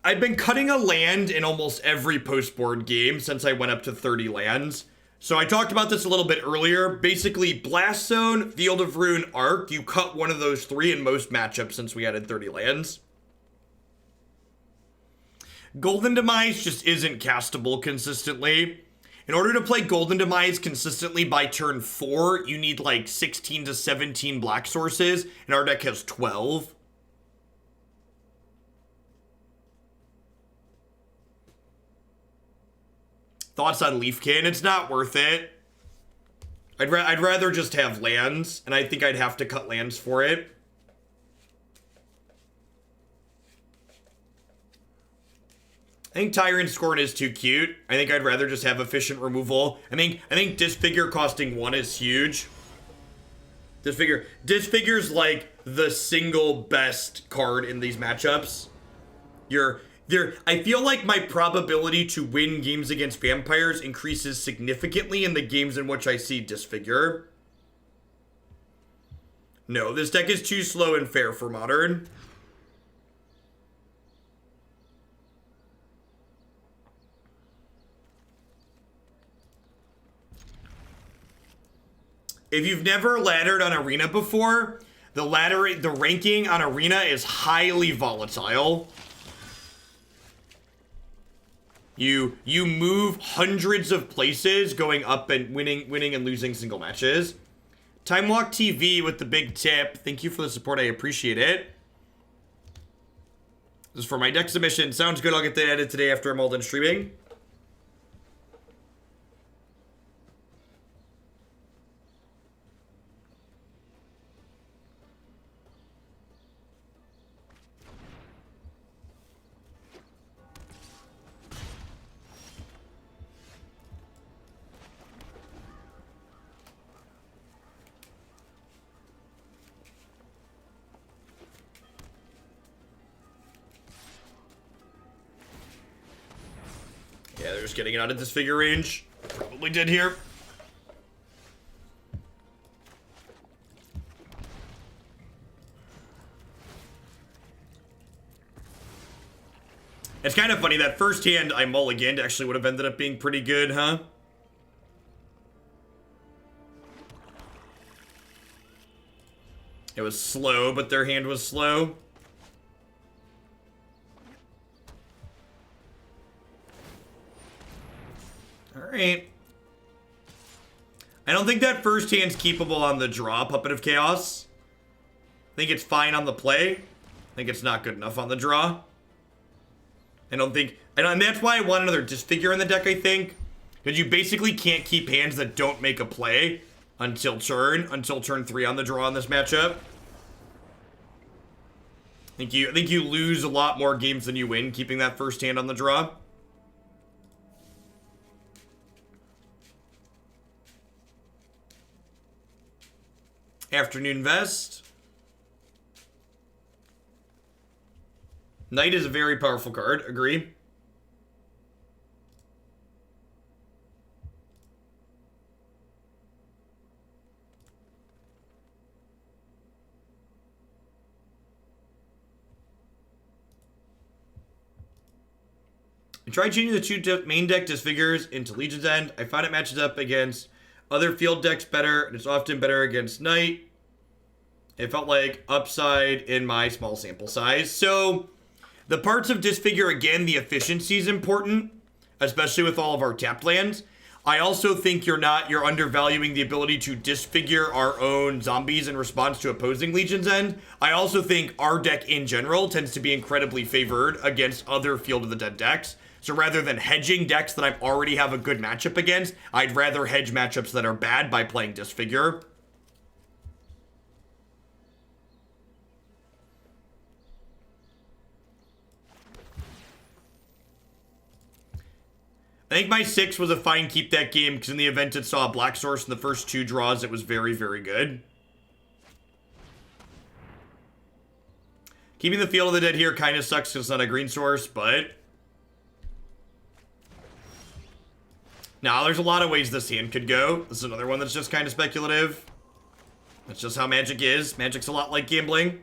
I've been cutting a land in almost every post-board game since I went up to 30 lands. So I talked about this a little bit earlier. Basically, Blast Zone, Field of Ruin, Arc, you cut one of those 3 in most matchups since we added 30 lands. Golden Demise just isn't castable consistently. In order to play Golden Demise consistently by turn 4, you need like 16 to 17 black sources, and our deck has 12. Thoughts on Leafkin? It's not worth it. I'd rather just have lands, and I think I'd have to cut lands for it. I think Tyrant Scorn is too cute. I think I'd rather just have efficient removal. I think Disfigure costing 1 is huge. Disfigure's like the single best card in these matchups. I feel like my probability to win games against vampires increases significantly in the games in which I see Disfigure. No, this deck is too slow and fair for Modern. If you've never laddered on Arena before, the ranking on Arena is highly volatile. You move hundreds of places going up and winning and losing single matches. Time Walk TV with the big tip. Thank you for the support. I appreciate it. This is for my deck submission. Sounds good. I'll get that added today after I'm all done streaming. Yeah, they're just getting it out of Disfigure range. Probably did here. It's kind of funny, that first hand I mulliganed actually would have ended up being pretty good, huh? It was slow, but their hand was slow. Alright. I don't think that first hand's keepable on the draw, Puppet of Chaos. I think it's fine on the play. I think it's not good enough on the draw. And that's why I want another Disfigure in the deck, I think. Because you basically can't keep hands that don't make a play until turn 3 on the draw in this matchup. I think you lose a lot more games than you win keeping that first hand on the draw. Afternoon Vest. Knight is a very powerful card, agree. I tried changing the 2 main deck Disfigures into Legion's End. I found it matches up against other field decks better, and it's often better against Knight. It felt like upside in my small sample size. So, the parts of Disfigure, again, the efficiency is important, especially with all of our tapped lands. I also think you're undervaluing the ability to disfigure our own zombies in response to opposing Legion's End. I also think our deck in general tends to be incredibly favored against other Field of the Dead decks. So rather than hedging decks that I already have a good matchup against, I'd rather hedge matchups that are bad by playing Disfigure. I think my 6 was a fine keep that game, because in the event it saw a black source in the first 2 draws, it was very, very good. Keeping the Field of the Dead here kind of sucks because it's not a green source, but... Now, there's a lot of ways this hand could go. This is another one that's just kind of speculative. That's just how Magic is. Magic's a lot like gambling.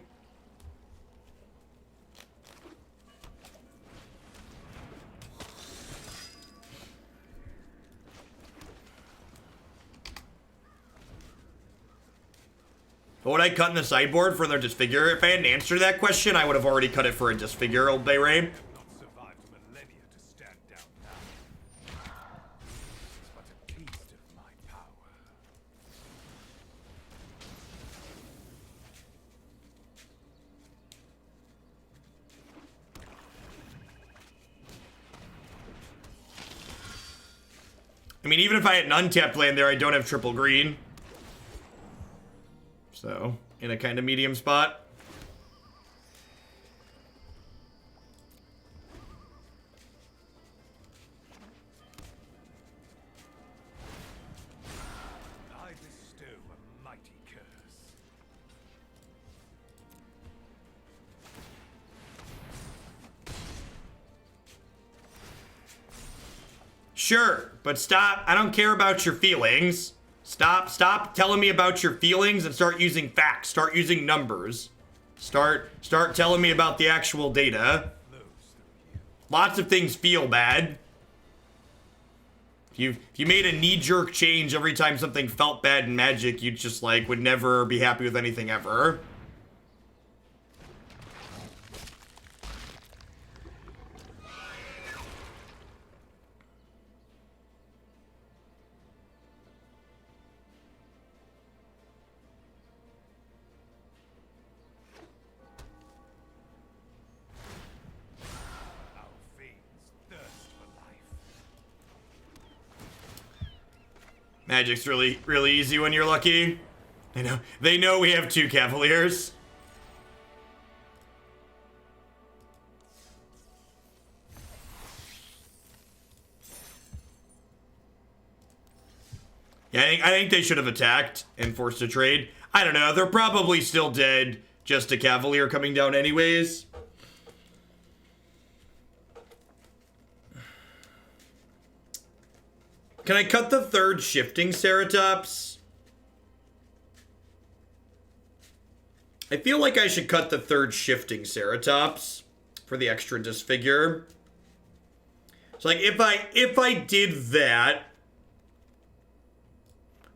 What would I cut in the sideboard for their Disfigure? If I hadn't answered that question, I would have already cut it for a Disfigure, Old Bay Ray. Not survived millennia to stand down now. It's but a taste of my power. I mean, even if I had an untapped land there, I don't have triple green. So, in a kind of medium spot. I bestow a mighty curse. Sure, but stop. I don't care about your feelings. Stop telling me about your feelings and start using facts. Start using numbers. Start telling me about the actual data. Lots of things feel bad. If you made a knee-jerk change every time something felt bad in Magic, you just like would never be happy with anything ever. Magic's really, really easy when you're lucky. They know we have 2 Cavaliers. Yeah, I think they should have attacked and forced a trade. I don't know. They're probably still dead. Just a Cavalier coming down anyways. Can I cut the 3rd Shifting Ceratops? I feel like I should cut the 3rd Shifting Ceratops for the extra Disfigure. So like if I did that,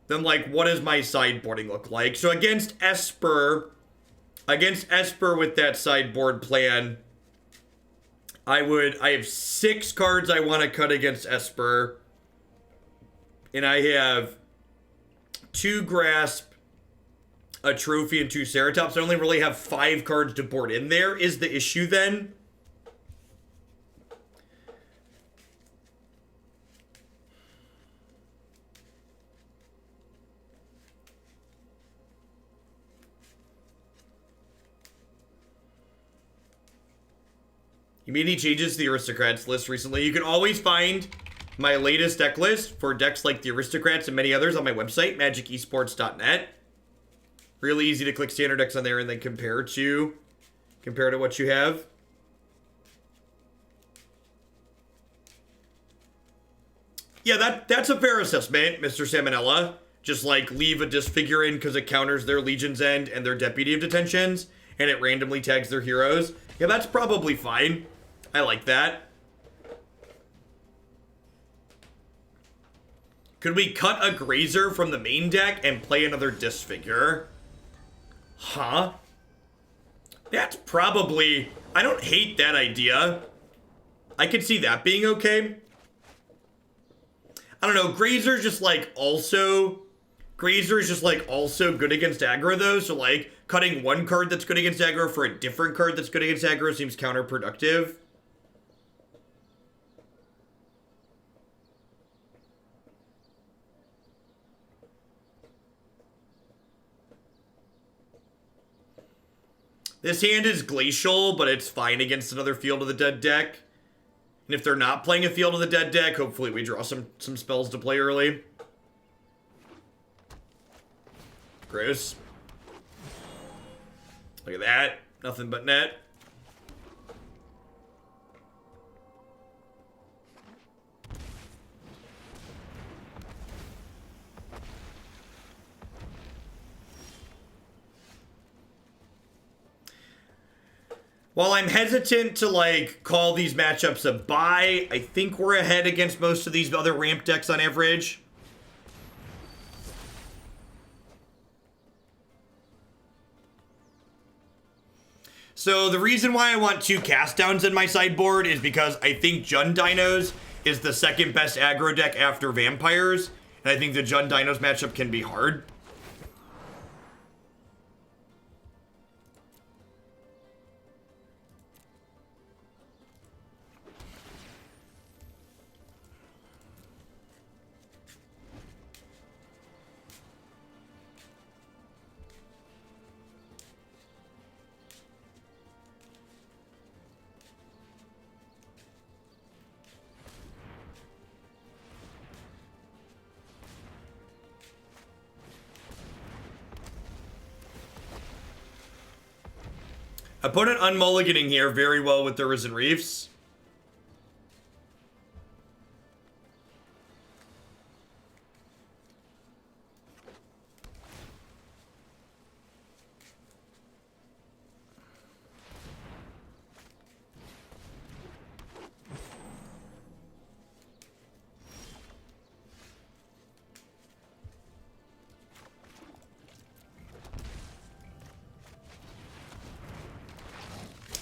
then like what does my sideboarding look like? So against Esper with that sideboard plan, I have 6 cards I want to cut against Esper. And I have 2 Grasp, a Trophy, and 2 Ceratops. I only really have 5 cards to board in there. Is the issue then? You made any changes to the Aristocrats list recently? You can always find my latest deck list for decks like the Aristocrats and many others on my website, magicesports.net. Really easy to click standard decks on there and then compare to what you have. Yeah, that's a fair assessment, Mr. Salmonella. Just like leave a Disfigure in because it counters their Legion's End and their Deputy of Detentions, and it randomly tags their heroes. Yeah, that's probably fine. I like that. Could we cut a Grazer from the main deck and play another Disfigure? Huh? That's probably... I don't hate that idea. I could see that being okay. I don't know, Grazer's just like also... Grazer is just like also good against aggro though, so like cutting one card that's good against aggro for a different card that's good against aggro seems counterproductive. This hand is glacial, but it's fine against another Field of the Dead deck. And if they're not playing a Field of the Dead deck, hopefully we draw some spells to play early. Gross. Look at that. Nothing but net. While I'm hesitant to, like, call these matchups a bye, I think we're ahead against most of these other ramp decks on average. So the reason why I want 2 cast downs in my sideboard is because I think Jund Dinos is the second best aggro deck after Vampires, and I think the Jund Dinos matchup can be hard. Opponent unmulliganing here very well with the Risen Reefs.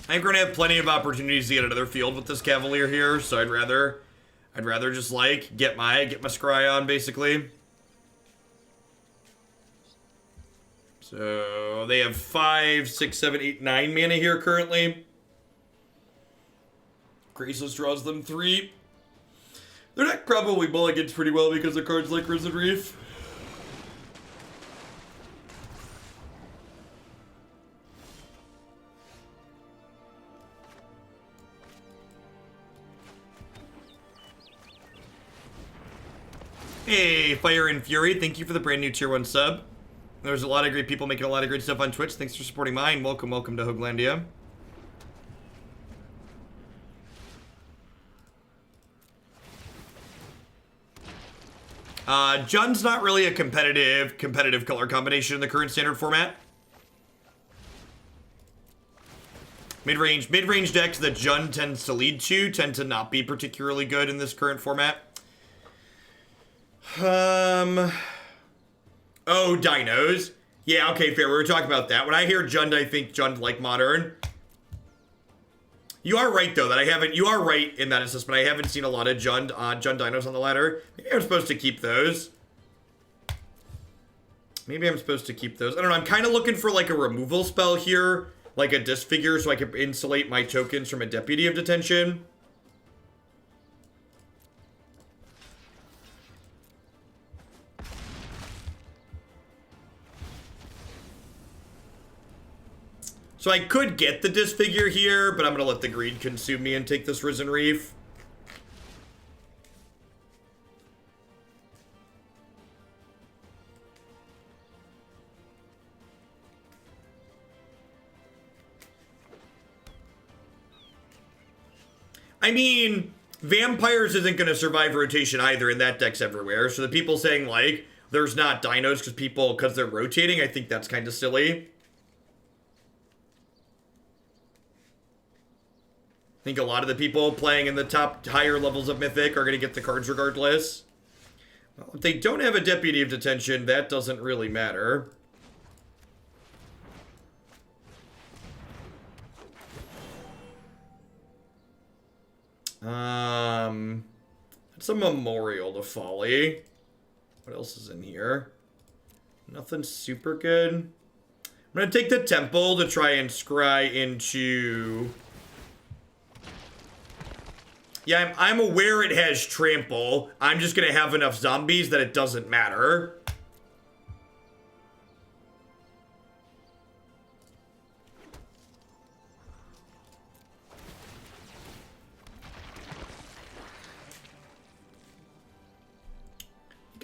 I think we're gonna have plenty of opportunities to get another field with this Cavalier here, so I'd rather just like get my scry on basically. So they have 5, 6, 7, 8, 9 mana here currently. Graceless draws them 3. Their deck probably mulligans pretty well because of cards like Risen Reef. Hey, Fire and Fury, thank you for the brand new tier 1 sub. There's a lot of great people making a lot of great stuff on Twitch. Thanks for supporting mine. Welcome to Hooglandia. Jund's not really a competitive color combination in the current standard format. Mid-range decks that Jund tends to lead to tend to not be particularly good in this current format. Oh, dinos. Yeah, okay, fair. We were talking about that. When I hear Jund, I think Jund like Modern. You are right, though, that you are right in that assessment. I haven't seen a lot of Jund dinos on the ladder. Maybe I'm supposed to keep those. I don't know. I'm kind of looking for, like, a removal spell here. Like a Disfigure, so I can insulate my tokens from a Deputy of Detention. So I could get the Disfigure here, but I'm going to let the greed consume me and take this Risen Reef. I mean, Vampires isn't going to survive rotation either, and that deck's everywhere. So the people saying, like, there's not dinos because they're rotating, I think that's kind of silly. I think a lot of the people playing in the higher levels of Mythic are going to get the cards regardless. Well, if they don't have a Deputy of Detention, that doesn't really matter. It's a memorial to Folly. What else is in here? Nothing super good. I'm gonna take the temple to try and scry into... Yeah, I'm aware it has trample. I'm just gonna have enough zombies that it doesn't matter.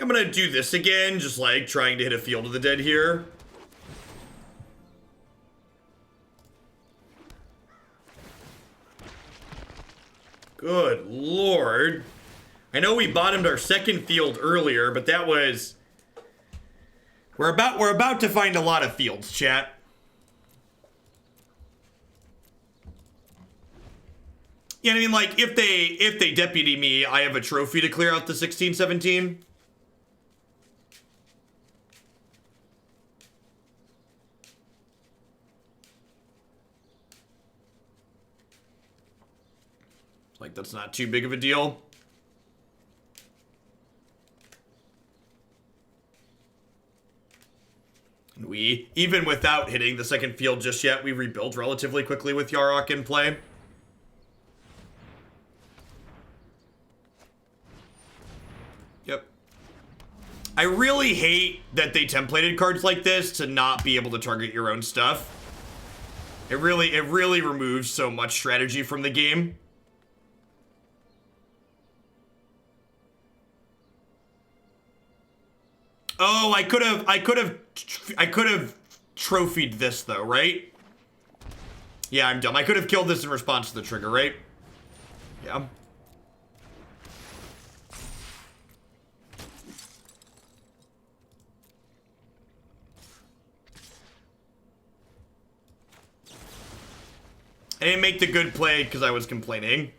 I'm gonna do this again, just like trying to hit a Field of the Dead here. Good lord. I know we bottomed our second field earlier, but that was... We're about to find a lot of fields, chat. Yeah, I mean, like, if they deputy me, I have a trophy to clear out the 16-17. Like, that's not too big of a deal. And we, even without hitting the second field just yet, we rebuilt relatively quickly with Yarok in play. Yep. I really hate that they templated cards like this to not be able to target your own stuff. It really removes so much strategy from the game. Oh, I could have trophied this though, right? Yeah, I'm dumb. I could have killed this in response to the trigger, right? Yeah. I didn't make the good play because I was complaining.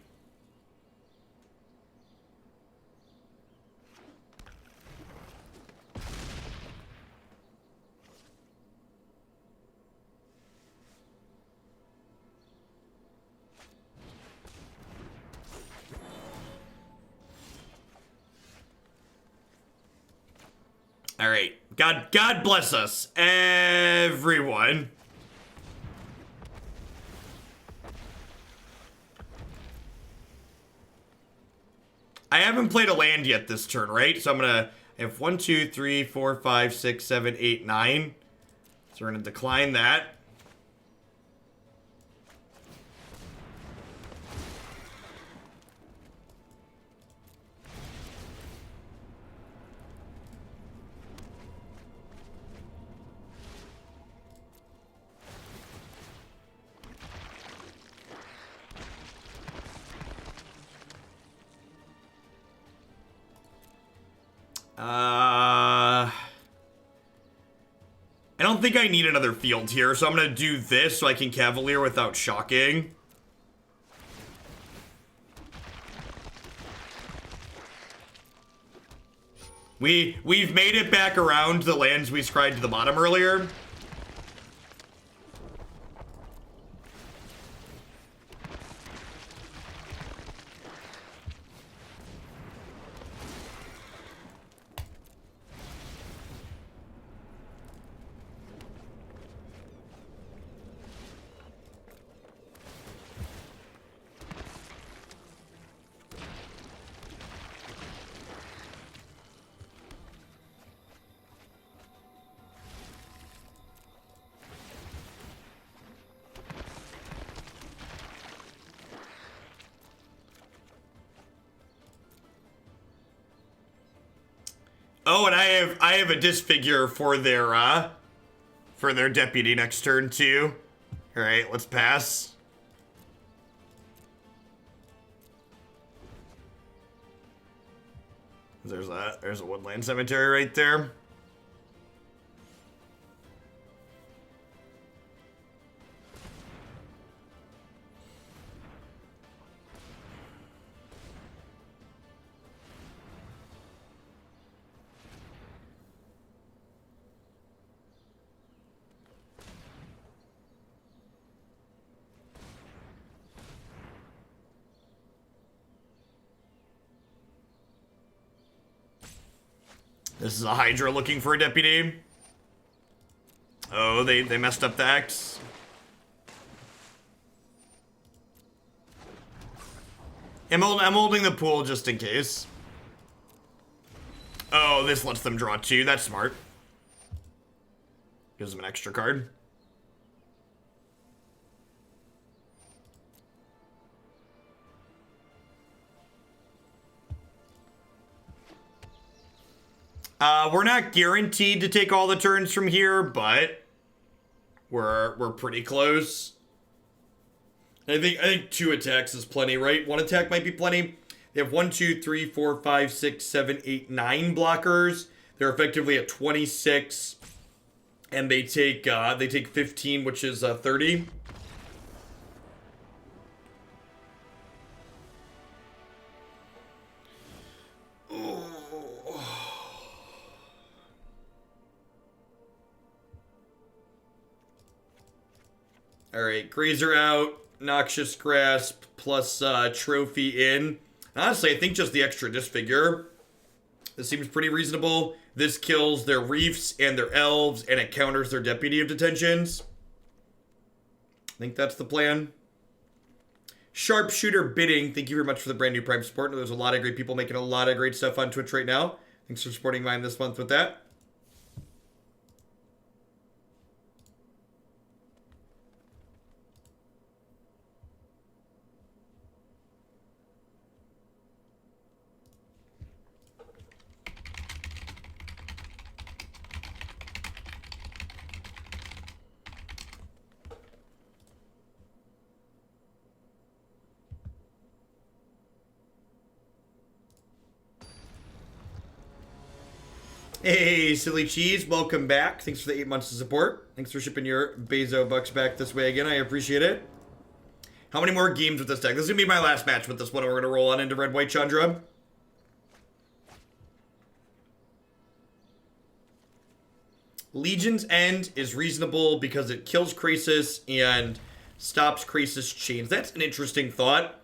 All right. God bless us, everyone. I haven't played a land yet this turn, right? So I'm gonna have 1, 2, 3, 4, 5, 6, 7, 8, 9. So we're gonna decline that. I don't think I need another field here, so I'm gonna do this so I can Cavalier without shocking. We've made it back around the lands we scried to the bottom earlier. Oh, and I have a Disfigure for their deputy next turn too. All right, let's pass. There's a Woodland Cemetery right there. This is a Hydra looking for a deputy. Oh, they messed up the X. I'm holding the pool just in case. Oh, this lets them draw 2. That's smart. Gives them an extra card. We're not guaranteed to take all the turns from here, but we're pretty close. I think 2 attacks is plenty, right? 1 attack might be plenty. They have 1, 2, 3, 4, 5, 6, 7, 8, 9 blockers. They're effectively at 26, and they take 15, which is 30. Alright, Grazer out, Noxious Grasp, plus Trophy in. Honestly, I think just the extra Disfigure. This seems pretty reasonable. This kills their Reefs and their Elves, and it counters their Deputy of Detentions. I think that's the plan. Sharpshooter Bidding, thank you very much for the brand new Prime support. There's a lot of great people making a lot of great stuff on Twitch right now. Thanks for supporting mine this month with that. Hey, Silly Cheese, welcome back. Thanks for the 8 months of support. Thanks for shipping your Bezo bucks back this way again. I appreciate it. How many more games with this deck? This is going to be my last match with this one. We're going to roll on into Red White Chandra. Legion's End is reasonable because it kills Krasis and stops Krasis chains. That's an interesting thought.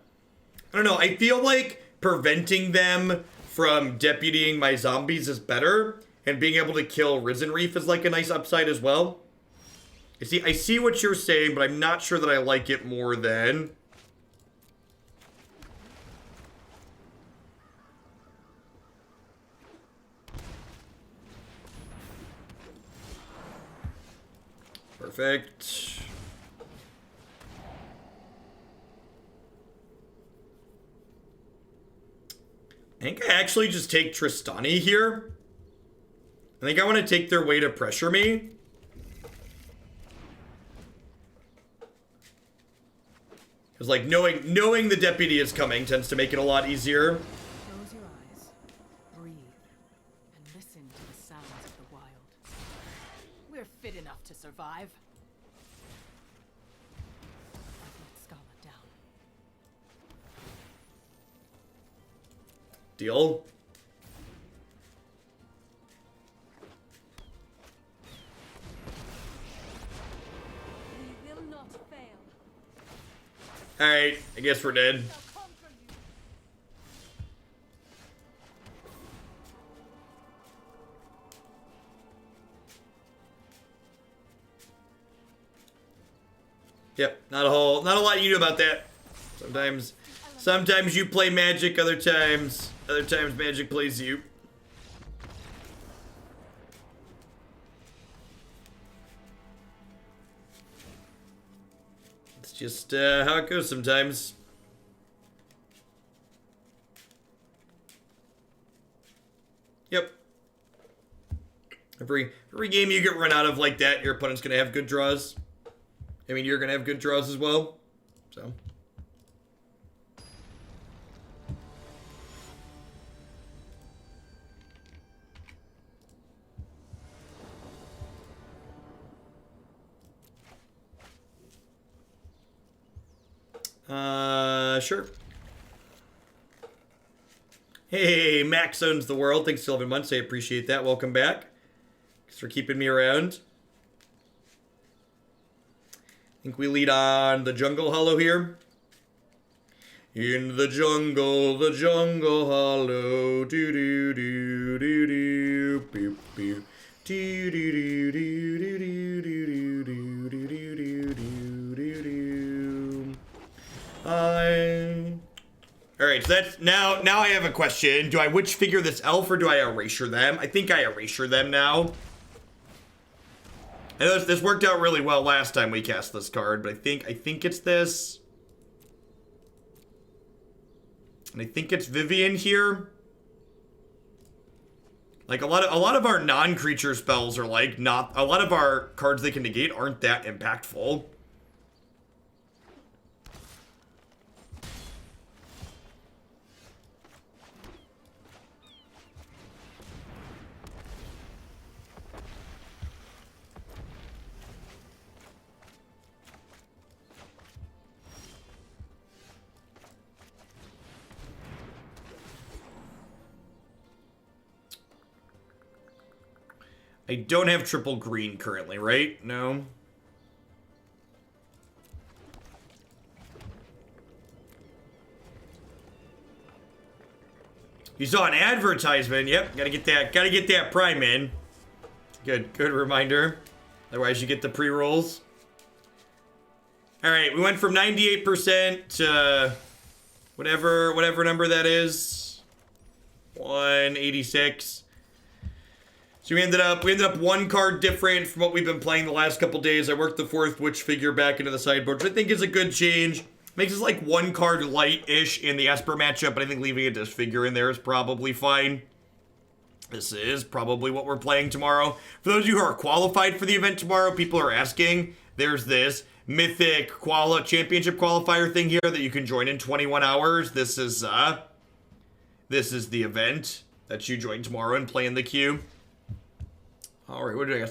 I don't know. I feel like preventing them from deputying my zombies is better. And being able to kill Risen Reef is like a nice upside as well. I see what you're saying, but I'm not sure that I like it more than... Perfect. I think I actually just take Tristani here. I think I want to take their way to pressure me. Because, like, knowing the deputy is coming tends to make it a lot easier. Close your eyes, breathe, and listen to the sounds of the wild. We're fit enough to survive. I've let Scala down. Deal. We will not fail. Alright, I guess we're dead. They'll conquer you. Yep, not a lot you do about that. Sometimes you play Magic, other times Magic plays you. It's just how it goes sometimes. Yep. Every game you get run out of like that, your opponent's gonna have good draws. I mean, you're gonna have good draws as well. So. Sure. Hey, Max owns the world. Thanks for 11 months. I appreciate that. Welcome back. Thanks for keeping me around. I think we lead on the Jungle Hollow here. In the jungle hollow, do do do do do, Alright, so that's now I have a question. Do I witch figure this elf or do I erasure them? I think I erasure them now. I know this worked out really well last time we cast this card, but I think it's this. And I think it's Vivian here. Like a lot of our non-creature spells are like not a lot of our cards they can negate aren't that impactful. I don't have triple green currently, right? No. You saw an advertisement. Yep, gotta get that prime in. Good reminder. Otherwise you get the pre-rolls. Alright, we went from 98% to whatever number that is. 186. So we ended up one card different from what we've been playing the last couple days. I worked the 4th witch figure back into the sideboard, which I think is a good change. Makes us like one card light-ish in the Esper matchup, but I think leaving a Disfigure in there is probably fine. This is probably what we're playing tomorrow. For those of you who are qualified for the event tomorrow, people are asking, there's this mythic championship qualifier thing here that you can join in 21 hours. This is the event that you join tomorrow and play in the queue. All right, what do I got?